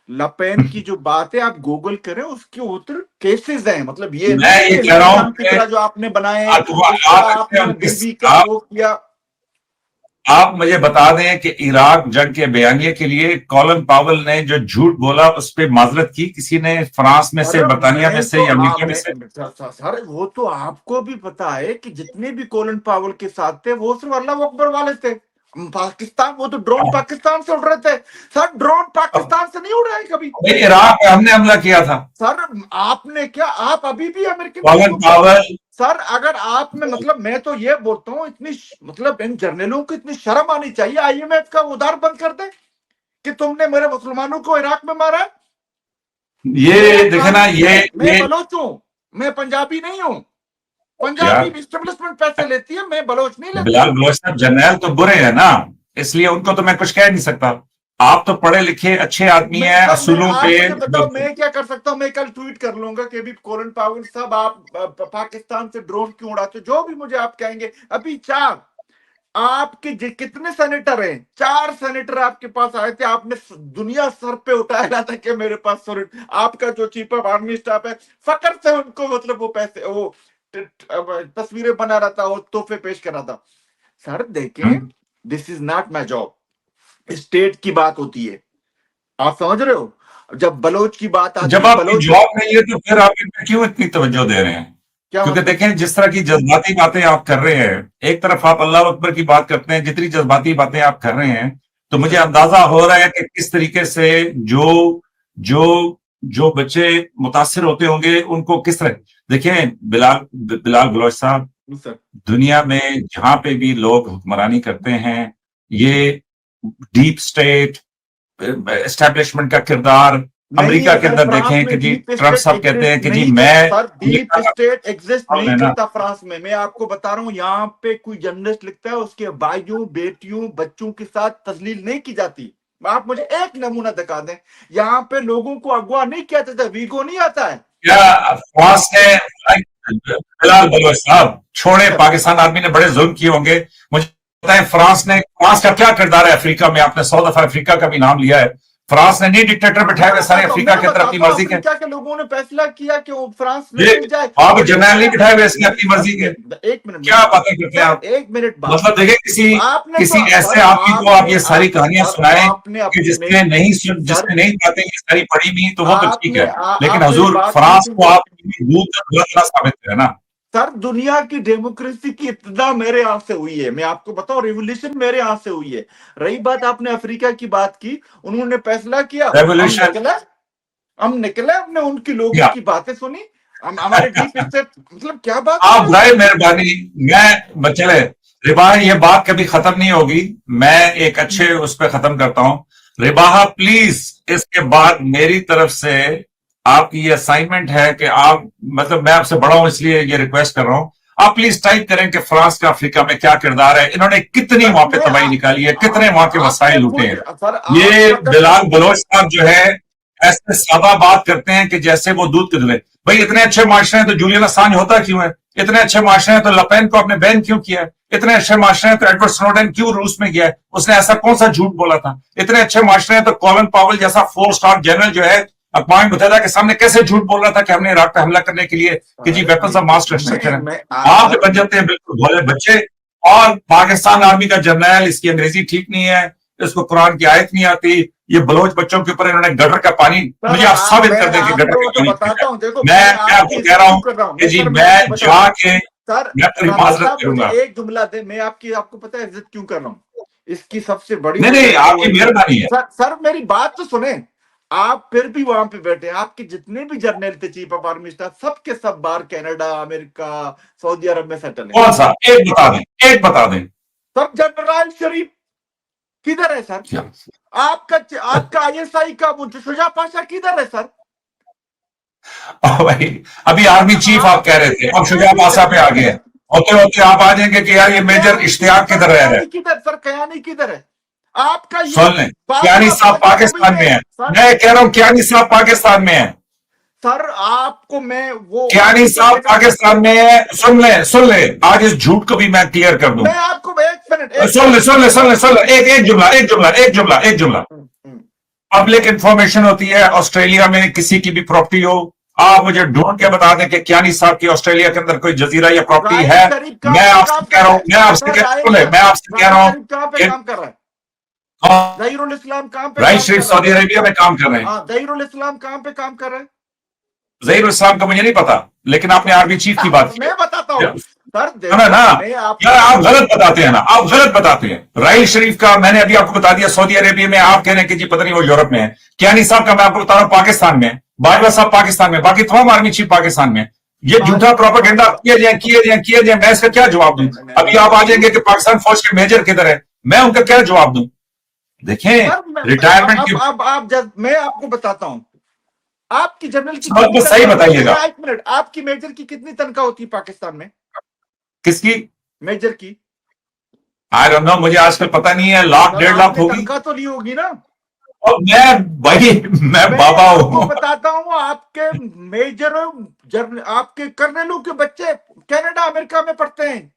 S1: लपेन की जो बात है आप गूगल करें, उसके उत्तर केसेस हैं, मतलब ये
S2: मैं
S1: नहीं
S2: ये
S1: कि
S2: कह रहा हूं
S1: हिंदुस्तान की
S2: कि
S1: तरह जो आपने बनाए हैं,
S2: आप
S1: उसका
S2: अपने
S1: आपने
S2: उनके
S1: बीवी का वो किया।
S2: आप मुझे बता दें कि इराक जंग के बयानिए के लिए कॉलिन पावल ने जो झूठ बोला उस पर माजरत की किसी ने, फ्रांस में से,
S1: अरे
S2: बर्तानिया में
S1: मैं
S2: से
S1: तो
S2: या अमेरिका में से?
S1: सर वो तो आपको भी पता है कि जितने भी कोलिन पावल के साथ थे वो सिर्फ अल्लाह अकबर वाले थे। पाकिस्तान, वो तो ड्रोन पाकिस्तान से उड़ रहे थे। सर ड्रोन पाकिस्तान से नहीं उड़ रहे कभी।
S2: भाई इराक में हमने हमला किया था।
S1: सर आपने क्या, आप अभी भी अमेरिकन
S2: कॉलिन
S1: बंदूक
S2: पावल
S1: सर अगर आप में, मतलब मैं तो ये बोलता हूँ, इतनी मतलब इन जर्नलों को इतनी शर्म आनी चाहिए। आईएमएफ का उधार बंद कर दे कि तुमने मेरे मुसलमानों को इराक में मारा है। मेरा
S2: ये देखे ना,
S1: मैं
S2: ये
S1: बलोच हूं, मैं पंजाबी नहीं हूं। पंजाबी
S2: यार
S1: इस्टेब्लिशमेंट पैसे लेती है, मैं बलोच नहीं लेती।
S2: बिलाल बलोच साहब जर्नैल तो बुरे हैं ना, इसलिए उनको तो मैं कुछ कह नहीं सकता। आप तो पढ़े लिखे अच्छे आदमी
S1: मैं
S2: हैं,
S1: सर, मैं
S2: असूलों
S1: आप
S2: पे।
S1: मुझे बताओ मैं क्या कर सकता हूं। मैं कल ट्वीट कर लूंगा कि अभी कोलिन पावल साहब आप पाकिस्तान से ड्रोन क्यों उड़ाते हो, जो भी मुझे आप कहेंगे। अभी चार आपके कितने सेनेटर हैं, चार सेनेटर आपके पास आए थे, आपने दुनिया सर पे उठाया था कि मेरे पास आपका जो चीफ ऑफ आर्मी स्टाफ है, फकर से उनको मतलब वो पैसे वो तस्वीरें बना रहा था, वो तोहफे पेश कर रहा था। सर देखें, this is not my job. State की बात होती है, आप समझ रहे हो। जब बलोच की बात आती
S2: जब
S1: है,
S2: आपकी
S1: बलोच
S2: जॉब नहीं है तो फिर आप इन पे क्यों इतनी तवज्जो दे रहे हैं?
S1: क्या
S2: क्योंकि
S1: मतलब।
S2: देखें जिस तरह की जज्बाती बातें आप कर रहे हैं, एक तरफ आप अल्लाह अकबर की बात करते हैं, जितनी जज्बाती बातें आप कर रहे हैं, तो
S1: जी
S2: मुझे
S1: सर।
S2: अंदाजा हो रहा है कि किस तरीके से जो जो जो बच्चे मुतासिर होते होंगे उनको किस तरह। देखिए बिलाल बिलाल बलोच साहब,
S1: जी सर।
S2: दुनिया में जहां पे भी लोग हुक्मरानी करते हैं, ये डीप स्टेट एस्टेब्लिशमेंट का किरदार,
S1: नहीं
S2: अमेरिका
S1: है
S2: के
S1: सर,
S2: अंदर
S1: फ्रांस
S2: देखें कि
S1: में
S2: जी
S1: डीप
S2: ट्रंप
S1: स्टेट
S2: साहब कहते हैं
S1: एग्जिस्ट
S2: कि जी
S1: नहीं कर
S2: मैं
S1: सर, डीप
S2: अमेरिका का
S1: स्टेट एग्जिस्ट
S2: माहौल
S1: नहीं
S2: है ना।
S1: करता फ्रांस में। मैं आपको बता रहा हूं, यहाँ पे कोई जर्नलिस्ट लिखता है, उसके भाइयों बेटियों बच्चों के साथ तस्लील नहीं की जाती। आप मुझे एक नमूना दिखा दें, यहाँ पे लोगों को अगवा नहीं किया जाता, वीगो नहीं आता है।
S2: क्या फ्रांस ने, बिलाल बलोच साहब छोड़े,
S1: सर
S2: पाकिस्तान आर्मी ने बड़े जुल्म किए होंगे, मुझे बताएं फ्रांस का क्या किरदार है अफ्रीका में? आपने 100 दफा अफ्रीका का भी नाम लिया है। फ्रांस ने नहीं डिक्टेटर बिठाए हुए सारे अफ्रीका
S1: मैं
S2: के अंदर अपनी
S1: बताता हूँ,
S2: मर्जी के?
S1: अफ्रीका के लोगों ने फैसला किया कि वो फ्रांस में
S2: ये
S1: नहीं जाए।
S2: आप
S1: और
S2: जर्नैल नहीं
S1: लिखाया,
S2: बिठाए हुए इसकी अपनी मर्जी के?
S1: एक मिनट
S2: क्या
S1: मेरी बात,
S2: बातें करते हैं
S1: सर
S2: आप?
S1: एक मिनट बात।
S2: मतलब देखिए किसी
S1: आपने
S2: किसी
S1: तो
S2: ऐसे
S1: सर
S2: आदमी को आप ये सारी कहानियां
S1: सर
S2: सुनाएं
S1: आपने
S2: कि
S1: अपने सर
S2: जिसने नहीं बातें ये सारी पढ़ी भी तो वो तो ठीक
S1: आपने
S2: है, लेकिन
S1: आप मेरी
S2: हजूर
S1: बात नहीं
S2: फ्रांस को
S1: सुनते।
S2: आप दूध का धुआं साबित करें ना।
S1: सर दुनिया की डेमोक्रेसी की इब्तिदा मेरे यहाँ से हुई है, मैं आपको बताऊं, रिवोल्यूशन मेरे यहाँ से हुई है। रही बात आपने अफ्रीका की बात की, उन्होंने फैसला किया,
S2: रेवोल्यूशन
S1: हम निकले, हमने उनकी लोगों
S2: क्या?
S1: की बातें सुनी, हम हमारे डीप स्टेट, मतलब क्या बात कर
S2: आप
S1: रहे हैं
S2: बड़े
S1: सर।
S2: मेहरबानी, मैं चले रिबाह, ये बात कभी खत्म नहीं होगी। मैं एक अच्छे उस पर खत्म करता हूं। रिबाहा प्लीज, इसके बाद मेरी तरफ से आपकी ये असाइनमेंट है कि आप, मतलब मैं आपसे बड़ा हूं इसलिए ये रिक्वेस्ट कर रहा हूं, आप प्लीज टाइप करें कि फ्रांस का अफ्रीका में क्या किरदार है, इन्होंने कितनी
S1: सर
S2: वहां पे
S1: मैं
S2: तबाही निकाली है, कितने वहां के
S1: आपने
S2: वसाइल लूटे
S1: खुद
S2: हैं।
S1: सर
S2: ये
S1: आप अगर
S2: बिलाल बलोच साहब जो है ऐसे सादा बात करते हैं कि जैसे वो दूध के धुले। भाई इतने अच्छे माशरे हैं तो जूलियन असांज होता क्यों है? इतने अच्छे माशरे हैं तो लपेन को आपने बैन क्यों किया है? इतने अच्छे माशरे हैं तो एडवर्ड स्नोडेन क्यों रूस में गया है? उसने ऐसा कौन सा झूठ बोला था? इतने अच्छे माशरे हैं तो कॉलिन पावल जैसा 4 स्टार जनरल जो है अक़वाम मुत्तहिदा के सामने कैसे झूठ बोल रहा था कि हमने इराक पे हमला करने के लिए कि जी वेपन्स ऑफ मास डिस्ट्रक्शन है? आप
S1: सर
S2: बन जाते हैं बिल्कुल भोले बच्चे। और पाकिस्तान आर्मी का जर्नैल, इसकी अंग्रेजी ठीक नहीं है, इसको कुरान की आयत नहीं आती, ये बलोच बच्चों के ऊपर इन्होंने गटर का पानी,
S1: सर
S2: मुझे आप साबित
S1: मैं
S2: कर दें कि गटर
S1: आपको
S2: का
S1: तो
S2: पानी
S1: बताता
S2: पीता
S1: हूँ, देखो
S2: है।
S1: मैं
S2: मैं
S1: आपकी
S2: आपको कह
S1: इज्जत
S2: रहा
S1: क्यों
S2: हूं
S1: कर रहा हूँ।
S2: कि जी
S1: सर मैं आपको
S2: मैं
S1: बता रहा हूँ
S2: जाके,
S1: सर,
S2: मैं अपनी
S1: राना
S2: माजरत
S1: साहब मुझे
S2: करूंगा।
S1: एक जुमला दे, मैं आपकी, आपको पता है इज्जत क्यों कर रहा हूँ। इसकी सबसे बड़ी
S2: नहीं
S1: वजह
S2: नहीं,
S1: है वो
S2: आपकी
S1: है कि
S2: मेहरबानी है।
S1: सर मेरी बात तो सुने। आप फिर भी वहां पे बैठे, आपके जितने भी जर्नल थे, चीफ ऑफ आर्मी स्टाफ, सबके सब बाहर कनाडा, अमेरिका, सऊदी अरब में सेटल है।
S2: कौन सा एक बता दें, एक बता दें।
S1: सब जनरल शरीफ किधर है सर?
S2: क्या?
S1: आपका आपका आईएसआई का वो शुजा पाशा किधर है सर?
S2: भाई अभी आर्मी चीफ आप कह रहे थे, अब शुजा पासा पे आ गए, होते होते आप आ जाएंगे कि यार ये मेजर इश्तियाक किधर रह रहे हैं।
S1: किधर सर, कयानी किधर है आपका? ये
S2: सुन लें, कियानी साहब पाकिस्तान में है, मैं कह रहा हूं कियानी साहब पाकिस्तान में है।
S1: सर आपको मैं वो
S2: कियानी साहब पाकिस्तान में है। सुन ले आज इस झूठ को भी मैं क्लियर कर दूं।
S1: मैं आपको एक मिनट,
S2: सुन ले एक जुमला। पब्लिक इंफॉर्मेशन होती है, ऑस्ट्रेलिया में किसी की भी प्रॉपर्टी हो, आप मुझे ढूंढ के बता दें कि कियानी साहब की ऑस्ट्रेलिया के अंदर कोई जजीरा या प्रॉपर्टी है। मैं आपसे कह रहा हूं, मैं आपसे कह रहा हूं
S1: कहां पे काम कर रहा है? ज़हीरुल इस्लाम कहां पे?
S2: राइट शरीफ सऊदी अरेबिया में काम कर रहे हैं।
S1: ज़हीरुल इस्लाम कहां पे काम कर रहे हैं?
S2: ज़हीरुल इस्लाम का मुझे नहीं पता, लेकिन आपने आर्मी चीफ की बात की।
S1: मैं बताता हूं सर,
S2: ना यार आप गलत बताते हैं ना, आप गलत बताते हैं। राइल शरीफ का मैंने अभी आपको बता दिया सऊदी अरेबिया में, आप कह रहे हैं कि जी पता नहीं वो यूरोप में है। कियानी साहब का मैं आपको बता रहा हूं पाकिस्तान में, बाजवा साहब पाकिस्तान में, बाकी तमाम आर्मी चीफ पाकिस्तान में। ये झूठा प्रोपेगेंडा किए जाए, मैं इसका क्या जवाब दूं? अभी आप आ जाएंगे कि पाकिस्तान फौज के मेजर किधर है, मैं उनका क्या जवाब दूं? देखें रिटायरमेंट की
S1: अब मैं आपको बताता हूं, आपकी जनरल की
S2: बात सही बताइएगा।
S1: एक मिनट, आपकी मेजर की कितनी तनख्वाह होती है पाकिस्तान में?
S2: किसकी?
S1: मेजर की।
S2: आई डोंट नो, मुझे आजकल पता नहीं है, लाख 1.5 लाख होगी।
S1: तनख्वाह तो नहीं होगी ना?
S2: और मैं बाबा हूं,
S1: बताता हूँ, आपके मेजर आपके कर्नलों के बच्चे कनाडा अमेरिका में पढ़ते हैं।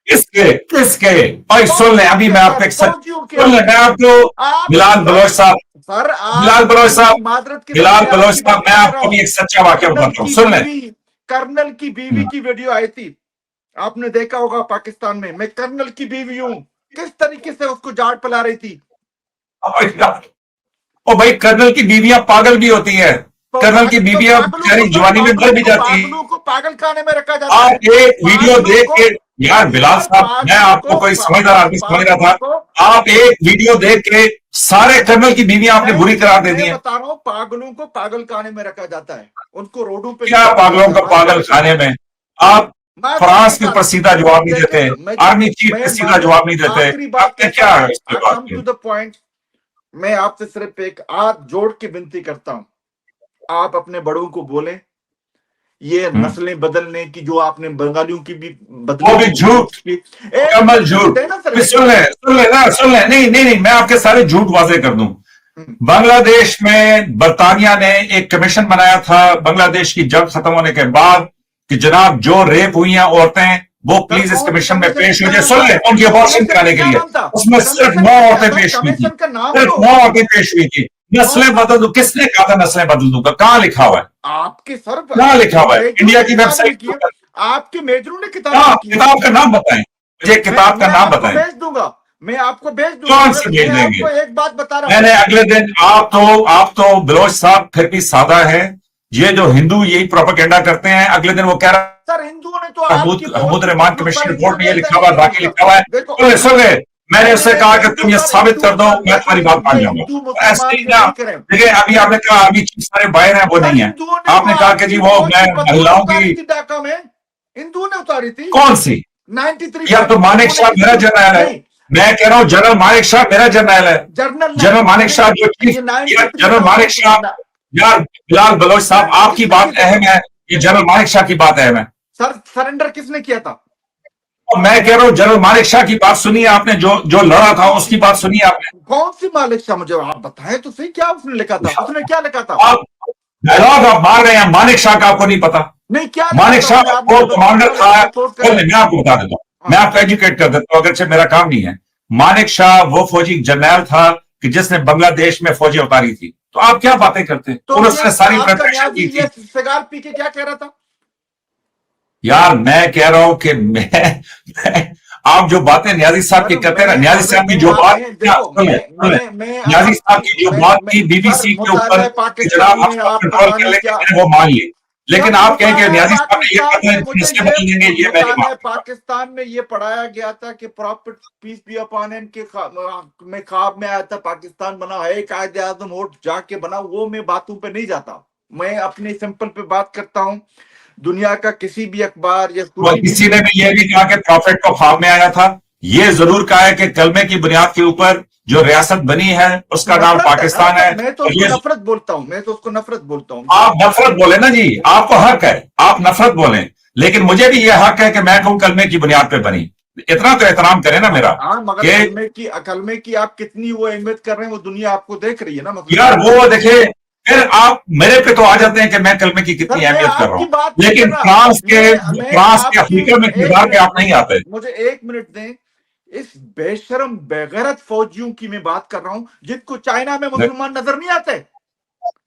S2: किसके भाई सुन ले, अभी मैं आपको सुन ले, मैं आपको बिलाल बलोच साहब,
S1: सर
S2: बिलाल बलोच साहब, मैं आपको भी एक सच्चा वाकया बताता हूँ, सुन ले।
S1: कर्नल की बीवी की वीडियो आई थी, आपने देखा होगा पाकिस्तान में। मैं कर्नल की बीवी हूं, किस तरीके से उसको जाट पिला रही थी।
S2: ओ भाई कर्नल की बीवियां पागल भी होती है, कर्नल की बीवियां बेचारी जवानी में मर भी जाती है।
S1: को पागल खाने में रखा जाता है।
S2: आप एक वीडियो देख के, यार बिलाल साहब मैं आपको कोई समझदार आदमी समझ रहा था, आप एक वीडियो देख के सारे कर्नल की बीवियां आपने बुरी करार दे दी है।
S1: बता रहा हूँ, पागलों को पागल खाने में रखा जाता है, उनको रोडों पे।
S2: क्या पागलों को पागल खाने में? आप फ्रांस के ऊपर सीधा जवाब नहीं देते, आर्मी चीफ पे सीधा जवाब नहीं देते, आपने क्या
S1: टू द पॉइंट। मैं आपसे सिर्फ एक हाथ जोड़ के विनती करता हूं, आप अपने बड़ों को बोलें, ये नस्लें बदलने की जो आपने बंगालियों की भी
S2: वो भी झूठ, कमल झूठ। सुन ले, नहीं, मैं आपके सारे झूठ वाजे कर दूं। बांग्लादेश में बरतानिया ने एक कमीशन बनाया था बांग्लादेश की जंग खत्म होने के बाद कि जनाब जो रेप हुई हैं औरतें, वो प्लीज इस कमीशन में पेश हो जाए। सुन ले, उनकी अबॉर्शन कराने के लिए उसमें सिर्फ 9 औरतें पेश हुई थी, सिर्फ 9 औरतें पेश हुई थी। नस्लें बदल दो, किसने कहा था नस्लें बदल दूंगा? कहां लिखा हुआ है?
S1: आपके सर
S2: कहां लिखा हुआ है? इंडिया की वेबसाइट,
S1: आपके मेजरों ने किताब
S2: का नाम बताएं मुझे, किताब का नाम बताएं।
S1: भेज दूंगा, मैं आपको भेज दूंगा।
S2: कौन से भेज देंगे?
S1: एक बात बता रहा हूं,
S2: मैंने अगले दिन, आप तो बलोच साहब फिर भी सादा है, ये जो हिंदू यही प्रोपेगेंडा करते हैं, अगले दिन वो कह रहा
S1: सर हिंदुओं ने तो
S2: महमूद रहमान कमीशन रिपोर्ट में ये लिखा हुआ है, बाकी लिखा हुआ है। सुन ले, मैंने उससे कहा कि तुम ये साबित कर दो, मैं तुम्हारी बात मान जाऊंगा। ऐसे ही ना, देखिए अभी आपने कहा अभी सारे बाहर हैं, वो नहीं है। आपने कहा कि जी वो मैं महिलाओं की
S1: ढाका में हिंदुओं ने उतारी थी।
S2: कौन सी?
S1: 93
S2: यार तो मानिक शाह मेरा जर्नल है, मैं कह रहा हूँ जनरल मानिक शाह मेरा जर्नल है। जनरल मानिक शाह जो चीफ, जनरल मानिक शाह, यार बिलाल बलोच साहब आपकी बात अहम है, ये जनरल मानिक शाह की बात अहम है।
S1: सर सरेंडर किसने किया था?
S2: मैं कह रहा हूं जनरल मानिक शाह की बात सुनिए आपने, जो लड़ा था उसकी बात सुनिए आपने।
S1: कौन सी मानिक शाह, मुझे आप बताएं तो सही, क्या उसने लिखा था? उसने क्या लिखा था?
S2: आप डायलॉग आप मार रहे हैं, मानिक शाह का आपको नहीं पता?
S1: नहीं, क्या
S2: मानिक शाह को कमांडर था, मैं आपको बता देता हूं, मैं आपको एजुकेट कर देता हूं, अगरचे मेरा काम नहीं है। मानिक शाह वो फौजी जर्नैल था कि जिसने बांग्लादेश में फौजी उतारी थी। तो आप क्या बातें करते हैं? तो उसने सारी प्रिपरेशन की थी।
S1: सिगार पी के क्या कह रहा था?
S2: यार मैं कह रहा हूं कि मैं आप जो बातें न्याजी साहब की करते हैं ना, न्याजी साहब की जो बात, न्याजी साहब की जो बात थी बीबीसी के ऊपर जनाब आप कंट्रोल कर लेंगे वो मान लिए, लेकिन आप कहें कि न्याजी साहब ने ये कहा नस्लें बदलेंगे, ये मैं नहीं मानता।
S1: पाकिस्तान में ये पढ़ाया गया था कि prophet peace be upon him के ख्वाब में आया था पाकिस्तान बना है, कायदे आजम वोट जाके बना। वो मैं बातों पे नहीं जाता, मैं अपने सिंपल पे बात करता हूँ। दुनिया का किसी भी अखबार या
S2: किसी ने भी ये भी कहा कि प्रॉफिट को ख्वाब में आया था, ये जरूर कहा है कि कलमे की बुनियाद के ऊपर जो रियासत बनी है उसका नाम
S1: नफरत है
S2: पाकिस्तान
S1: ना,
S2: है।
S1: मैं तो
S2: और
S1: उसको
S2: ये
S1: नफरत बोलता हूं, मैं तो उसको नफरत बोलता हूं।
S2: आप नफरत बोले ना जी, आपको हक है, आप नफरत बोलें, लेकिन मुझे भी यह हक है कि मैं कहूं कलमे की बुनियाद पे बनी। इतना तो एहतराम करें ना मेरा
S1: हाँ, मगर
S2: कि
S1: कलमे की आप कितनी वो अहमियत कर रहे हैं, वो दुनिया आपको देख रही है ना, मतलब।
S2: यार वो देखिए, फिर आप मेरे पे तो आ जाते हैं कि मैं कलमे की
S1: सर,
S2: कितनी
S1: मैं
S2: अहमियत कर रहा
S1: आपकी
S2: हूं,
S1: बात नहीं कर
S2: लेकिन
S1: रहा। मैं
S2: फ्रांस के
S1: आपकी
S2: अफ्रीका में
S1: एक
S2: किरदार पे
S1: मिनट,
S2: आप नहीं आते।
S1: मुझे 1 मिनट दें। इस बेशरम बेगैरत फौजियों की मैं बात कर रहा हूं, जिनको चाइना में मुसलमान नजर नहीं आते।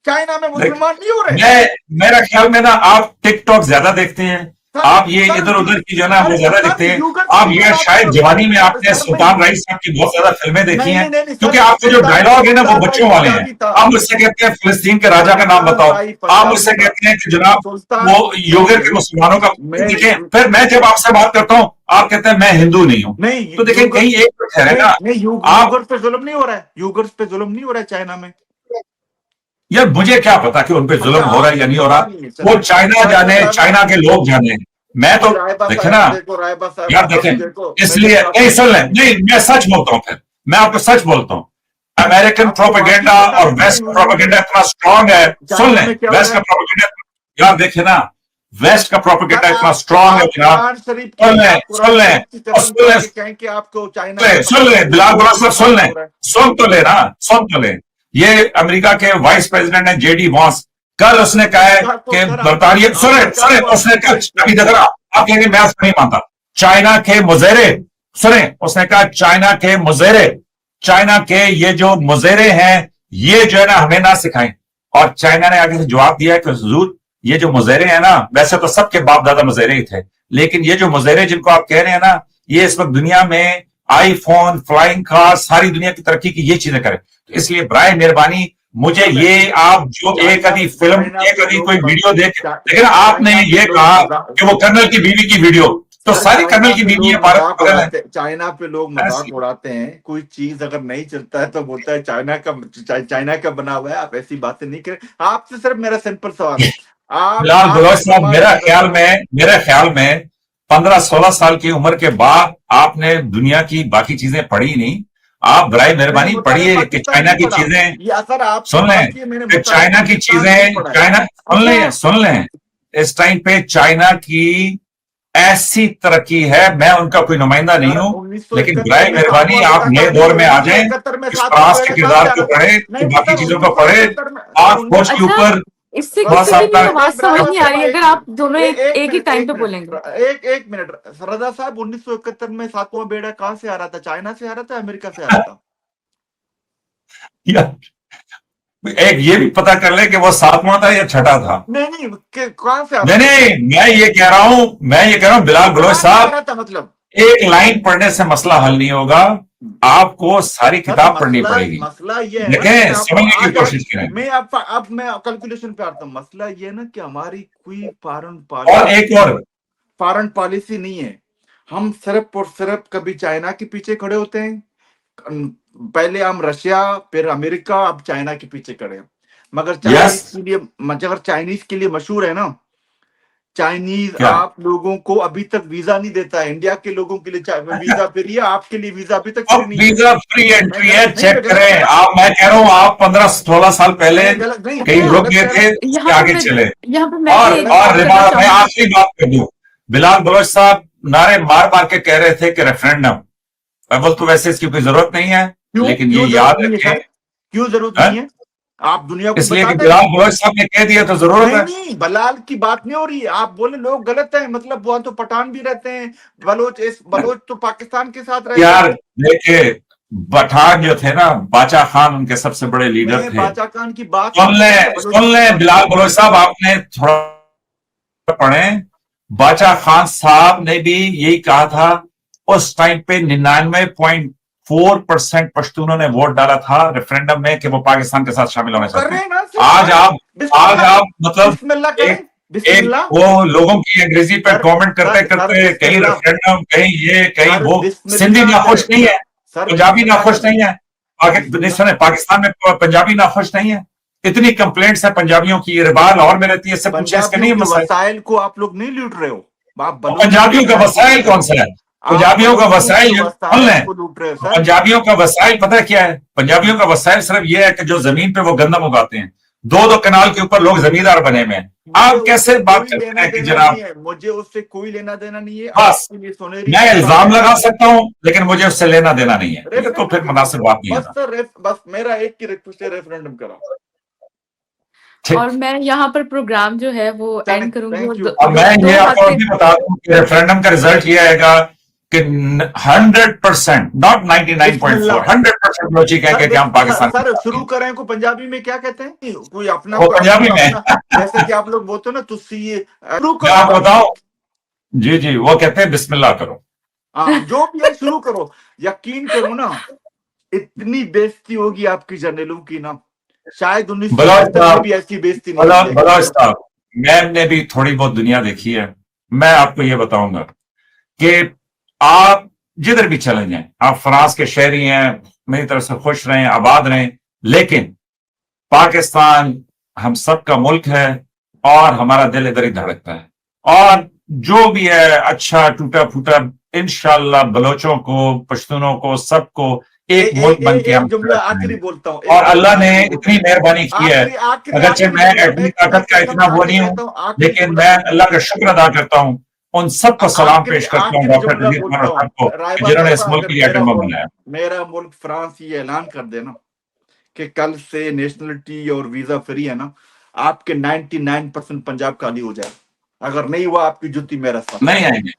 S1: चाइना में
S2: देख,
S1: मुसलमान नहीं हो रहे।
S2: मेरा ख्याल में ना आप टिकटॉक ज्यादा देखते हैं,
S1: सर
S2: आप ये
S1: सर
S2: इधर उधर की जो है ना
S1: सर
S2: वो ज्यादा
S1: सर
S2: देखते हैं।
S1: यूगर्स
S2: आप
S1: की मैं
S2: ये
S1: बात कर
S2: शायद
S1: रहा
S2: जवानी में
S1: हूँ।
S2: आपने
S1: सर मैं
S2: सुल्तान राइस साहब की बहुत ज्यादा फिल्में देखी हैं,
S1: नहीं
S2: क्योंकि
S1: सर,
S2: आपके जो डायलॉग है ना वो
S1: सुल्तान राय
S2: बच्चों वाले हैं।
S1: पंजाबी था।
S2: आप मुझसे कहते हैं फिलिस्तीन के राजा का नाम
S1: सुल्तान
S2: बताओ,
S1: राय
S2: आप
S1: पंजाबी
S2: मुझसे
S1: था।
S2: कहते हैं कि जनाब
S1: सुल्तान,
S2: वो
S1: नहीं
S2: योगर के
S1: नहीं
S2: मुसलमानों का
S1: मैं
S2: देखें, फिर मैं जब आपसे बात करता हूं आप कहते हैं मैं हिंदू नहीं हूं।
S1: नहीं
S2: तो देखें
S1: यूगर
S2: कहीं एक तो ठहरे
S1: नहीं
S2: ना
S1: नहीं
S2: आप।
S1: यूगर्स पे जुल्म नहीं हो रहा है, यूगर्स पे जुल्म नहीं हो रहा है चाइना में।
S2: यार मुझे क्या पता कि उन पे जुल्म
S1: अच्छा,
S2: हो रहा है
S1: आपको
S2: या नहीं हो
S1: पता
S2: रहा,
S1: नहीं है,
S2: वो
S1: चलिए।
S2: चाइना
S1: वैसे
S2: जाने,
S1: रायबा,
S2: चाइना के लोग जाने। मैं तो
S1: नहीं रायबा
S2: देखे ना,
S1: साहब, देखो रायबा साहब,
S2: यार
S1: अब
S2: देखें,
S1: देखो मैं
S2: इसलिए
S1: जब
S2: नहीं
S1: आपको
S2: सुन लें, नहीं मैं सच बोलता हूं, फिर मैं आपको सच बोलता हूं। अमेरिकन
S1: आपको वाकई
S2: प्रोपेगेंडा
S1: पता
S2: और
S1: नहीं
S2: वेस्ट का
S1: है
S2: प्रोपेगेंडा इतना स्ट्रांग है। सुन
S1: चाइना
S2: लें,
S1: में क्या हो
S2: वेस्ट
S1: रहा
S2: का
S1: है।
S2: प्रोपेगेंडा, यार देखिए ना, वेस्ट का
S1: सर
S2: प्रोपेगेंडा इतना स्ट्रांग है
S1: आप
S2: जनाब।
S1: कुरान
S2: सुन लें
S1: शरीफ की
S2: और
S1: कसम खा के कहें कि आपको चाइना का
S2: सुन
S1: पता
S2: ले
S1: नहीं है
S2: बिलाल
S1: कि
S2: बुरा
S1: आपके
S2: साहब,
S1: साथ
S2: सुन
S1: क्या
S2: ले,
S1: हो रहा है।
S2: सुन तो ले ना, सुन तो ले। ये अमेरिका के वाइस प्रेसिडेंट है जेडी वॉन्स, कल उसने कहा है
S1: तो
S2: कि
S1: सर
S2: बरतानिया, सुने
S1: आपने क्या
S2: सुने,
S1: बात
S2: उसने कहा,
S1: की?
S2: अभी तक आप कहेंगे मैं उसको नहीं मानता, चाइना के मुजेरे, सुने, उसने कहा चाइना के मुजेरे, चाइना के ये जो मुजेरे हैं ये जो है ना हमें ना सिखाएं। और चाइना ने आगे से जवाब दिया है कि हुजूर ये जो मुजेरे हैं ना, वैसे तो सबके बाप दादा मुजेरे ही थे, लेकिन ये जो मुजेरे जिनको आप कह रहे हैं ना, ये इस वक्त दुनिया में आईफोन, फ्लाइंग कार, सारी दुनिया की तरक्की की ये चीजें करें। तो इसलिए बराए मेहरबानी मुझे ये आप जो एक आधी फिल्म,
S1: चाइना
S2: एक
S1: पे
S2: आधी
S1: लोग
S2: कोई वीडियो देख, लेकिन आपने
S1: चाइना पे
S2: ये
S1: लोग
S2: कहा
S1: मजाक,
S2: कि वो कर्नल की बीवी की वीडियो, तो
S1: सर
S2: सारी कर्नल
S1: चाइना
S2: की
S1: पे
S2: बीवी है
S1: लोग
S2: भारत
S1: मजाक
S2: पागल है
S1: उड़ाते, चाइना पे लोग मजाक
S2: ऐसी।
S1: उड़ाते हैं। कोई चीज अगर नहीं चलता है तो बोलता है चाइना का बना हुआ है। आप ऐसी बातें नहीं करें। आपसे सिर्फ मेरा सिंपल सवाल है,
S2: फिलहाल
S1: आप
S2: बलोच साहब,
S1: समाज में रहते हो।
S2: मेरे ख्याल में 15-16 साल की उम्र के बाद आपने दुनिया की बाकी चीजें पढ़ी नहीं। आप बराए
S1: मैंने
S2: मेहरबानी
S1: मुल्तान
S2: पढ़िए कि
S1: पाकिस्तान
S2: चाइना
S1: नहीं
S2: की
S1: पढ़ा।
S2: चीजें,
S1: ये असर आपकी
S2: सुन लें
S1: बात की, मैंने
S2: कि
S1: मुल्तान
S2: चाइना की
S1: पाकिस्तान नहीं
S2: चीजें,
S1: पढ़ा है।
S2: चाइना
S3: अच्छा
S2: सुन लें, इस टाइम पे चाइना की ऐसी तरक्की है, मैं उनका कोई नुमाइंदा नहीं
S1: सर
S2: हूं, लेकिन
S1: 1971
S2: बराए
S1: में
S2: मेहरबानी
S1: सातवां
S2: आप
S1: बेड़ा
S2: नए
S1: कहां नहीं,
S2: दौर में आ जाएं,
S1: 1971 में
S2: इस
S1: सातवां
S2: फ्रांस के
S1: बेड़ा कहां
S2: किरदार
S1: से आ
S2: को
S1: रहा था।
S2: पढ़े,
S1: नहीं नहीं
S2: बाकी
S1: सर,
S2: चीजों को पढ़े,
S1: 1971 में,
S2: आप
S1: सर
S2: खोज के
S3: अच्छा,
S2: ऊपर
S3: इससे
S2: थोड़ा
S3: किसी
S2: सा
S3: की भी
S2: अपना,
S3: आवाज समझ
S1: रजा
S3: नहीं आ
S1: साहब
S3: रही
S1: एक
S3: अगर आप
S1: मिनट,
S3: दोनों एक ही टाइम पे बोलेंगे।
S1: एक मिनट, रजा साहब 1971 में सातवां बेड़ा कहां से आ रहा था? चाइना से आ रहा था, अमेरिका से आ रहा था?
S2: या एक ये भी पता कर ले कि वो 7वां था या छठा था।
S1: नहीं नहीं कहां से आ
S2: नहीं
S1: रहा था?
S2: नहीं, मैं ये कह रहा हूं बिलाल बलोच
S1: कहां से आ
S2: साहब,
S1: रहा था मतलब?
S2: एक लाइन पढ़ने से मसला हल नहीं होगा, आपको सारी
S1: सर
S2: किताब पढ़नी
S1: मसला
S2: पड़ेगी।
S1: मसला ये है ना कि मैं
S2: देखें,
S1: आपको
S2: समझने की
S1: आज
S2: कोशिश करें।
S1: मैं अब मैं कैलकुलेशन पे आता हूँ। मसला ये है ना कि हमारी कोई
S2: और एक और,
S1: फॉरेन पॉलिसी नहीं है। हम सिर्फ और सिर्फ कभी चाइना के पीछे खड़े होते हैं, पहले हम रशिया, फिर अमेरिका, अब चाइना के पीछे खड़े हैं।
S2: यस,
S1: मगर चाइनीज के लिए मशहूर है ना, चाइनीज
S2: क्या
S1: आप लोगों को अभी तक वीजा नहीं देता है। इंडिया के लोगों के लिए वीजा फ्री है, आपके लिए वीजा अभी तक फ्री
S2: अब
S1: नहीं है।
S2: वीजा फ्री
S1: मैं
S2: एंट्री है,
S1: गलत नहीं,
S2: चेक
S1: मैं गलत
S2: करें
S1: कह रहा
S2: आप। मैं कह रहा हूं आप 15-16 साल पहले
S1: मैं गलत नहीं,
S2: कहीं
S1: मैं
S3: अच्छा,
S2: रुक
S1: गलत
S2: गए
S1: कह रहा
S2: थे,
S1: हूँ।
S2: उसके आगे चले।
S3: यहाँ पे मैं भी एक
S1: गलत
S3: बात
S2: और
S3: करना
S2: मैं
S3: चाहूंगी।
S2: आखिरी बात कर दूं, बिलाल बलोच साहब नारे मार मार के कह रहे थे कि रेफरेंडम, अव्वल तो वैसे इसकी कोई जरूरत नहीं है,
S1: क्यों
S2: लेकिन ये
S1: क्यों जरूरत
S2: याद
S1: नहीं है
S2: रखें,
S1: सर? क्यों जरूरत
S2: है?
S1: नहीं है? आप दुनिया को
S2: इसलिए
S1: बता
S2: कि
S1: दें।
S2: बिलाल बलोच साहब ने कह दिया तो जरूरत
S1: नहीं
S2: है।
S1: नहीं, बलाल की बात नहीं हो रही है। आप बोले लोग गलत हैं, मतलब वहां तो पठान भी रहते हैं, बलोच तो पाकिस्तान के साथ रहते
S2: यार
S1: हैं।
S2: देखिए, पठान जो थे ना, बाचा खान उनके सबसे बड़े लीडर
S1: मैं
S2: थे।
S1: बाचा खान की बात नहीं कर रहा, मैं बलोच
S2: सुन
S1: की
S2: लें
S1: बात
S2: बिलाल
S1: कर रहा
S2: बलोच
S1: हूँ।
S2: साहब, आपने थोड़ा पढ़े, बाचा खान साहब ने भी यही कहा था। उस टाइम पे 99.4% पश्तूनों ने वोट डाला था रेफरेंडम में कि वो पाकिस्तान के साथ शामिल
S1: तो
S2: होना
S1: कर
S2: चाहते
S1: रहे
S2: हैं।
S1: हैं ना सर,
S2: आज
S1: बिस्मिल्लाह
S2: आप मतलब
S1: बिस्मिल्लाह करें,
S2: एक एक
S1: बिस्मिल्लाह।
S2: वो लोगों की अंग्रेजी पे
S1: सर
S2: कमेंट करते
S1: सर
S2: करते कहीं
S1: बिस्मिल्लाह,
S2: रेफरेंडम, कहीं ये कहीं
S1: सर
S2: वो। सिंधी
S1: बिस्मिल्लाह
S2: नाखुश
S1: करें,
S2: नहीं है,
S1: सर
S2: पंजाबी
S1: बिस्मिल्लाह
S2: नाखुश
S1: करें,
S2: नहीं है, नहीं
S1: बिस्मिल्लाह।
S2: सुने, पाकिस्तान में पंजाबी नाखुश नहीं है। इतनी कंप्लेंट्स है पंजाबियों की, रिबाल लाहौर में रहती है, इससे पूछे, इसका
S1: पंजाबियों
S2: नहीं है
S1: के
S2: मसला।
S1: वसाइल को आप लोग नहीं लूट रहे हो। आप
S2: और
S1: बलूच
S2: पंजाबियों का
S1: वसाइल को लूट
S2: वसाइल
S1: रहे
S2: कौन
S1: हो।
S2: सा है? पंजाबियों का वसाइल सुन लें,
S1: को लूट रहे हैं सर।
S2: पंजाबियों का वसाइल पता है क्या है? पंजाबियों का वसाइल सिर्फ ये है कि जो जमीन पे वो गंदम उगाते हैं, दो कनाल के ऊपर लोग जमींदार बने हुए हैं। आप कैसे बात करते हैं कि जनाब,
S1: मुझे उससे कोई लेना देना नहीं है।
S2: बस मैं इल्जाम लगा सकता हूं, लेकिन मुझे उससे लेना देना नहीं है। ये तो फिर मुनासिब बात नहीं है।
S1: बस सर, बस मेरा एक की रिक्वेस्ट है, रेफरेंडम कराओ।
S3: और मैं यहाँ पर प्रोग्राम जो है वो एंड करूंगी।
S2: और मैं ये आपको भी बता दूं कि रेफरेंडम का रिजल्ट ये आएगा कि 100%, नॉट 99.4, 100% बलोची कहेंगे कि हम पाकिस्तान।
S1: सर शुरू करें को पंजाबी में क्या कहते हैं? कोई अपना
S2: वो पंजाबी में
S1: जैसे कि आप लोग बोलते हो ना, तुसी
S2: आप बताओ। जी जी, वो कहते हैं बिस्मिल्लाह करो।
S1: हाँ, जो भी है शुरू करो। यकीन करो ना, इतनी बेइज्जती होगी आपकी जर्नलों की ना, शायद 1970 में भी ऐसी बेइज्जती नहीं।
S2: बलोच साहब, मैंने भी थोड़ी बहुत दुनिया देखी है। मैं आपको ये बताऊंगा कि आप जिधर भी चले जाएं, आप फ्रांस के शहरी हैं, मेरी तरफ से खुश रहें, आबाद रहें, लेकिन पाकिस्तान हम सबका मुल्क है और हमारा दिल इधर ही धड़कता है। और जो भी है अच्छा टूटा फूटा, इंशाल्लाह बलोचों को, पश्तूनों को, सबको एक मुल्क बन के हम
S1: जुमला आखिरी बोलता हूँ।
S2: और अल्लाह ने इतनी मेहरबानी की है, अगरचे मैं एटमी ताकत का इतना वो नहीं हूं, लेकिन मैं अल्लाह का शुक्र अदा करता हूं, उन सबको सलाम पेश करता हूँ, डॉक्टर नजीर उमर साहब को, जिन्होंने इस मुल्क के लिए एटम बम बनाया।
S1: मेरा मुल्क फ्रांस ये ऐलान कर देना कि कल से नेशनलिटी और वीजा फ्री है ना, आपके 99% पंजाब खाली हो जाए। अगर नहीं हुआ, आपकी जुत्ती मेरा साथ।
S2: नहीं आएंगे,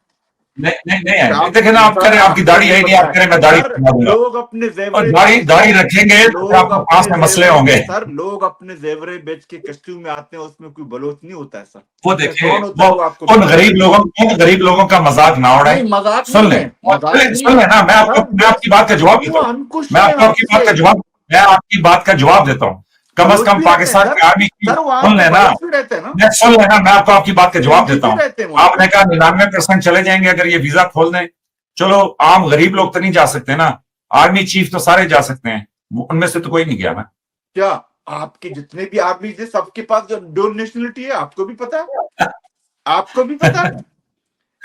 S2: नहीं आएंगे। देखें ना, आप करें, आपकी दाढ़ी है नहीं, आप करें, मैं दाढ़ी
S1: लोग अपने जेवरे
S2: दाढ़ी रखेंगे तो आपको पास में मसले होंगे।
S1: सर लोग अपने जेवरे बेच के कस्ट्यूम में आते हैं, उसमें कोई बलोच नहीं होता है सर।
S2: वो देखिए, उन गरीब लोगों का मजाक ना उड़ाए। सुन लें ना, मैं आपकी बात का जवाब देता हूँ। मैं आपकी बात का जवाब देता हूँ। कम से कम पाकिस्तान की आर्मी की सुन लेना, मैं आपकी बात का जवाब देता हूँ। आपने कहा 99% चले जाएंगे अगर ये वीजा खोल दें। चलो, आम गरीब लोग तो नहीं जा सकते ना, आर्मी चीफ तो सारे जा सकते हैं, उनमें से तो कोई नहीं गया ना।
S1: क्या आपके जितने भी आर्मी थे, सबके पास जो डुअल नेशनलिटी है, आपको भी पता है? आपको भी पता है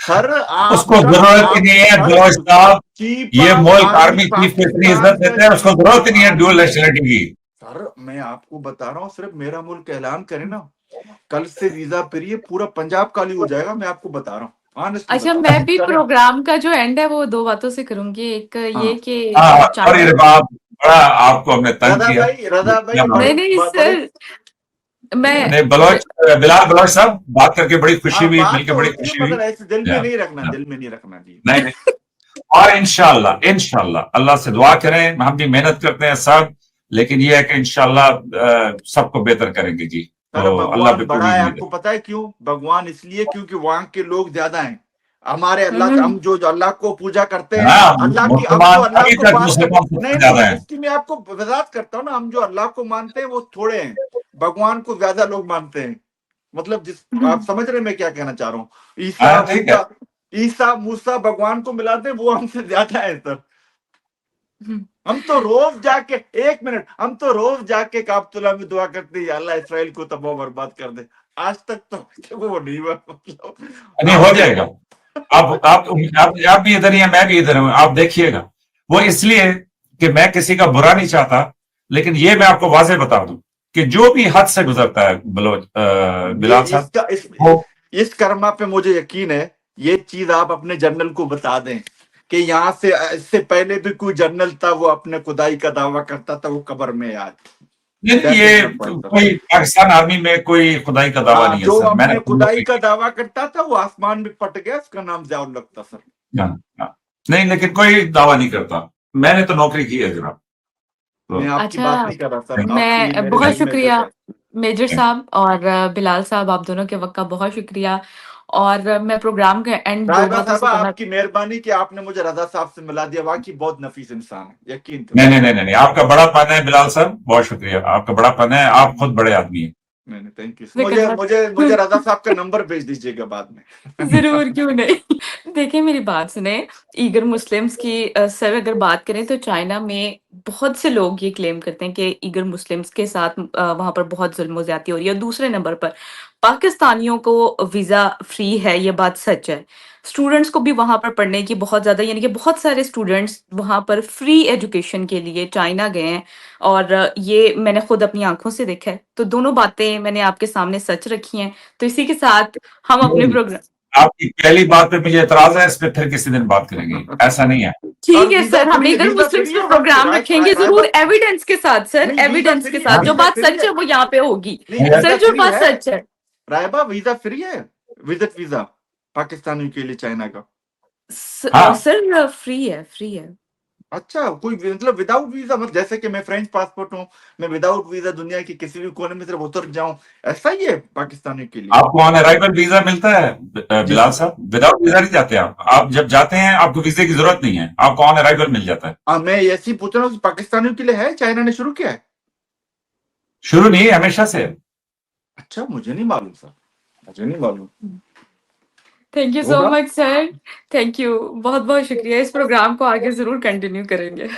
S1: सर?
S2: उसको जरूरत ही नहीं है बलोच साहब, ये मुल्क आर्मी चीफ को इतनी इज्जत देते हैं, उसको जरूरत ही नहीं है डुअल नेशनलिटी की।
S1: सर मैं आपको बता रहा हूँ, सिर्फ मेरा मुल्क ऐलान करे ना, कल से वीजा फ्री है, पूरा पंजाब खाली हो जाएगा। मैं आपको बता रहा हूँ।
S3: अच्छा, मैं भी प्रोग्राम का जो एंड है वो 2 बातों से करूंगी। एक ये कि
S2: बड़ा आपको हमने तंग किया।
S1: रजा भाई
S3: नहीं सर, मैं
S2: बिलाल बलोच साहब, बात करके बड़ी खुशी हुई, मिलकर बड़ी खुशी हुई।
S1: दिल में नहीं रखना, दिल में नहीं रखना जी।
S2: नहीं। और इंशाल्लाह अल्लाह से दुआ करें, हम भी मेहनत करते हैं सब, लेकिन ये है कि इंशाल्लाह सबको बेहतर करेंगे जी। तो अल्लाह
S1: बड़ा है। आपको पता है क्यों? भगवान इसलिए क्योंकि वहां के लोग ज्यादा हैं। हमारे अल्लाह, हम जो अल्लाह को पूजा करते हैं, अल्लाह की, इसकी मैं आपको वजाहत करता हूँ ना, हम जो अल्लाह को मानते हैं वो थोड़े हैं, भगवान को ज्यादा लोग मानते हैं। मतलब आप समझ रहे मैं क्या कहना चाह रहा हूँ? ईसा मूसा भगवान को मिलाते हैं, वो हमसे ज्यादा है सर। हम तो रोज जाके, एक मिनट, हम तो रोज जाके काबतुल्लाह में दुआ करते हैं, अल्लाह इस्राइल को तबाह बर्बाद कर दे। आज तक तो वो नहीं हुआ।
S2: नहीं हो जाएगा। आप भी इधर ही हैं, मैं भी इधर हूं, आप देखिएगा। वो इसलिए कि मैं किसी का बुरा नहीं चाहता, लेकिन ये मैं आपको वाज़ेह बता दूं कि जो भी हद से गुजरता है बिलाल साहब,
S1: इस कर्मा पे मुझे यकीन है, ये चीज आप अपने जनरल को बता दें कि यहाँ से, इससे पहले भी कोई जनरल था, वो अपने खुदाई का दावा करता था, वो कब्र में आज।
S2: ये कोई पाकिस्तान आर्मी में कोई खुदाई का दावा नहीं है
S1: जो
S2: सर।
S1: मैंने खुदाई का दावा करता था, वो आसमान में पट गया, उसका नाम ज़ियाउल लगता सर।
S2: नहीं, लेकिन कोई दावा नहीं करता। मैंने तो नौकरी की है जनाब।
S1: मैं आपकी बात नहीं कर रहा सर।
S3: मैं बहुत शुक्रिया मेजर साहब और बिलाल साहब, आप दोनों के वक्त का बहुत शुक्रिया। और मैं प्रोग्राम का एंड
S1: आपकी मेहरबानी कि आपने मुझे रजा साहब से मिला दिया। वाकई बहुत नफीस इंसान है, यकीन।
S2: नहीं, आपका बड़ा फन है बिलाल साहब, बहुत शुक्रिया, आपका बड़ा फन है, आप खुद बड़े आदमी हैं।
S1: नहीं, थैंक यू। मुझे रजा साहब का नंबर भेज दीजिएगा बाद में।
S3: जरूर, क्यों नहीं। देखिए मेरी बात सुने, ईगर मुस्लिम्स की सर अगर बात करें तो चाइना में बहुत से लोग ये क्लेम करते हैं कि ईगर मुस्लिम्स के साथ वहाँ पर बहुत ज़ुल्म और ज़्यादती हो रही है। दूसरे नंबर पर पाकिस्तानियों को वीज़ा फ्री है, ये बात सच है। स्टूडेंट्स को भी वहाँ पर पढ़ने की बहुत ज़्यादा, यानी कि बहुत सारे स्टूडेंट्स वहाँ पर फ्री एजुकेशन के लिए चाइना गए हैं और ये मैंने खुद अपनी आँखों से देखा है। तो दोनों बातें मैंने आपके सामने सच रखी हैं। तो इसी के साथ हम अपने
S2: नहीं,
S3: प्रोग्राम
S2: आपकी पहली बात पे मुझे एतराज है, इस पे फिर किसी दिन बात करेंगे, ऐसा नहीं है।
S3: ठीक
S1: और
S3: है
S1: वीजा
S3: सर, हम
S1: फ्री है,
S3: ईगर
S1: वीजा
S3: मुस्लिम्स
S1: फ्री
S3: पे
S1: है वहां पे
S3: प्रोग्राम रखेंगे ज़रूर एविडेंस के साथ सर,
S1: नहीं, वीजा
S3: एविडेंस
S1: फ्री
S3: के
S1: है,
S3: साथ। जो
S1: वीजा
S3: बात
S1: फ्री
S3: सच
S1: है।
S3: है वो यहाँ पे होगी।
S1: नहीं,
S2: वीजा
S1: वीजा
S3: सर जो
S1: फ्री
S3: बात
S1: है
S3: सच है।
S1: रायबा, वीजा फ्री है, विजिट वीजा पाकिस्तानियों के लिए चाइना का।
S2: हाँ,
S3: सर फ्री है, फ्री है।
S1: अच्छा, कोई मतलब विदाउट वीजा, मतलब जैसे कि मैं फ्रेंच पासपोर्ट हूँ, मैं विदाउट वीजा दुनिया की किसी भी कोने में सिर्फ उतर जाऊं, ऐसा ही है पाकिस्तानियों के लिए?
S2: आपको ऑन अराइवल वीजा मिलता है
S1: जी
S2: बिलाल
S1: सर।
S2: साहब, विदाउट वीजा नहीं जाते आप जब जाते हैं आपको वीजे की जरूरत नहीं है, आपको ऑन अराइवल मिल जाता है।
S1: मैं ऐसे ही पूछ रहा हूँ, पाकिस्तानियों के लिए है, चाइना ने शुरू किया है?
S2: शुरू नहीं, हमेशा से।
S1: अच्छा, मुझे नहीं मालूम सर, मुझे नहीं मालूम।
S3: थैंक यू सो
S1: होगा।
S3: मच सर, थैंक यू, बहुत बहुत शुक्रिया। इस प्रोग्राम को आगे जरूर कंटिन्यू करेंगे।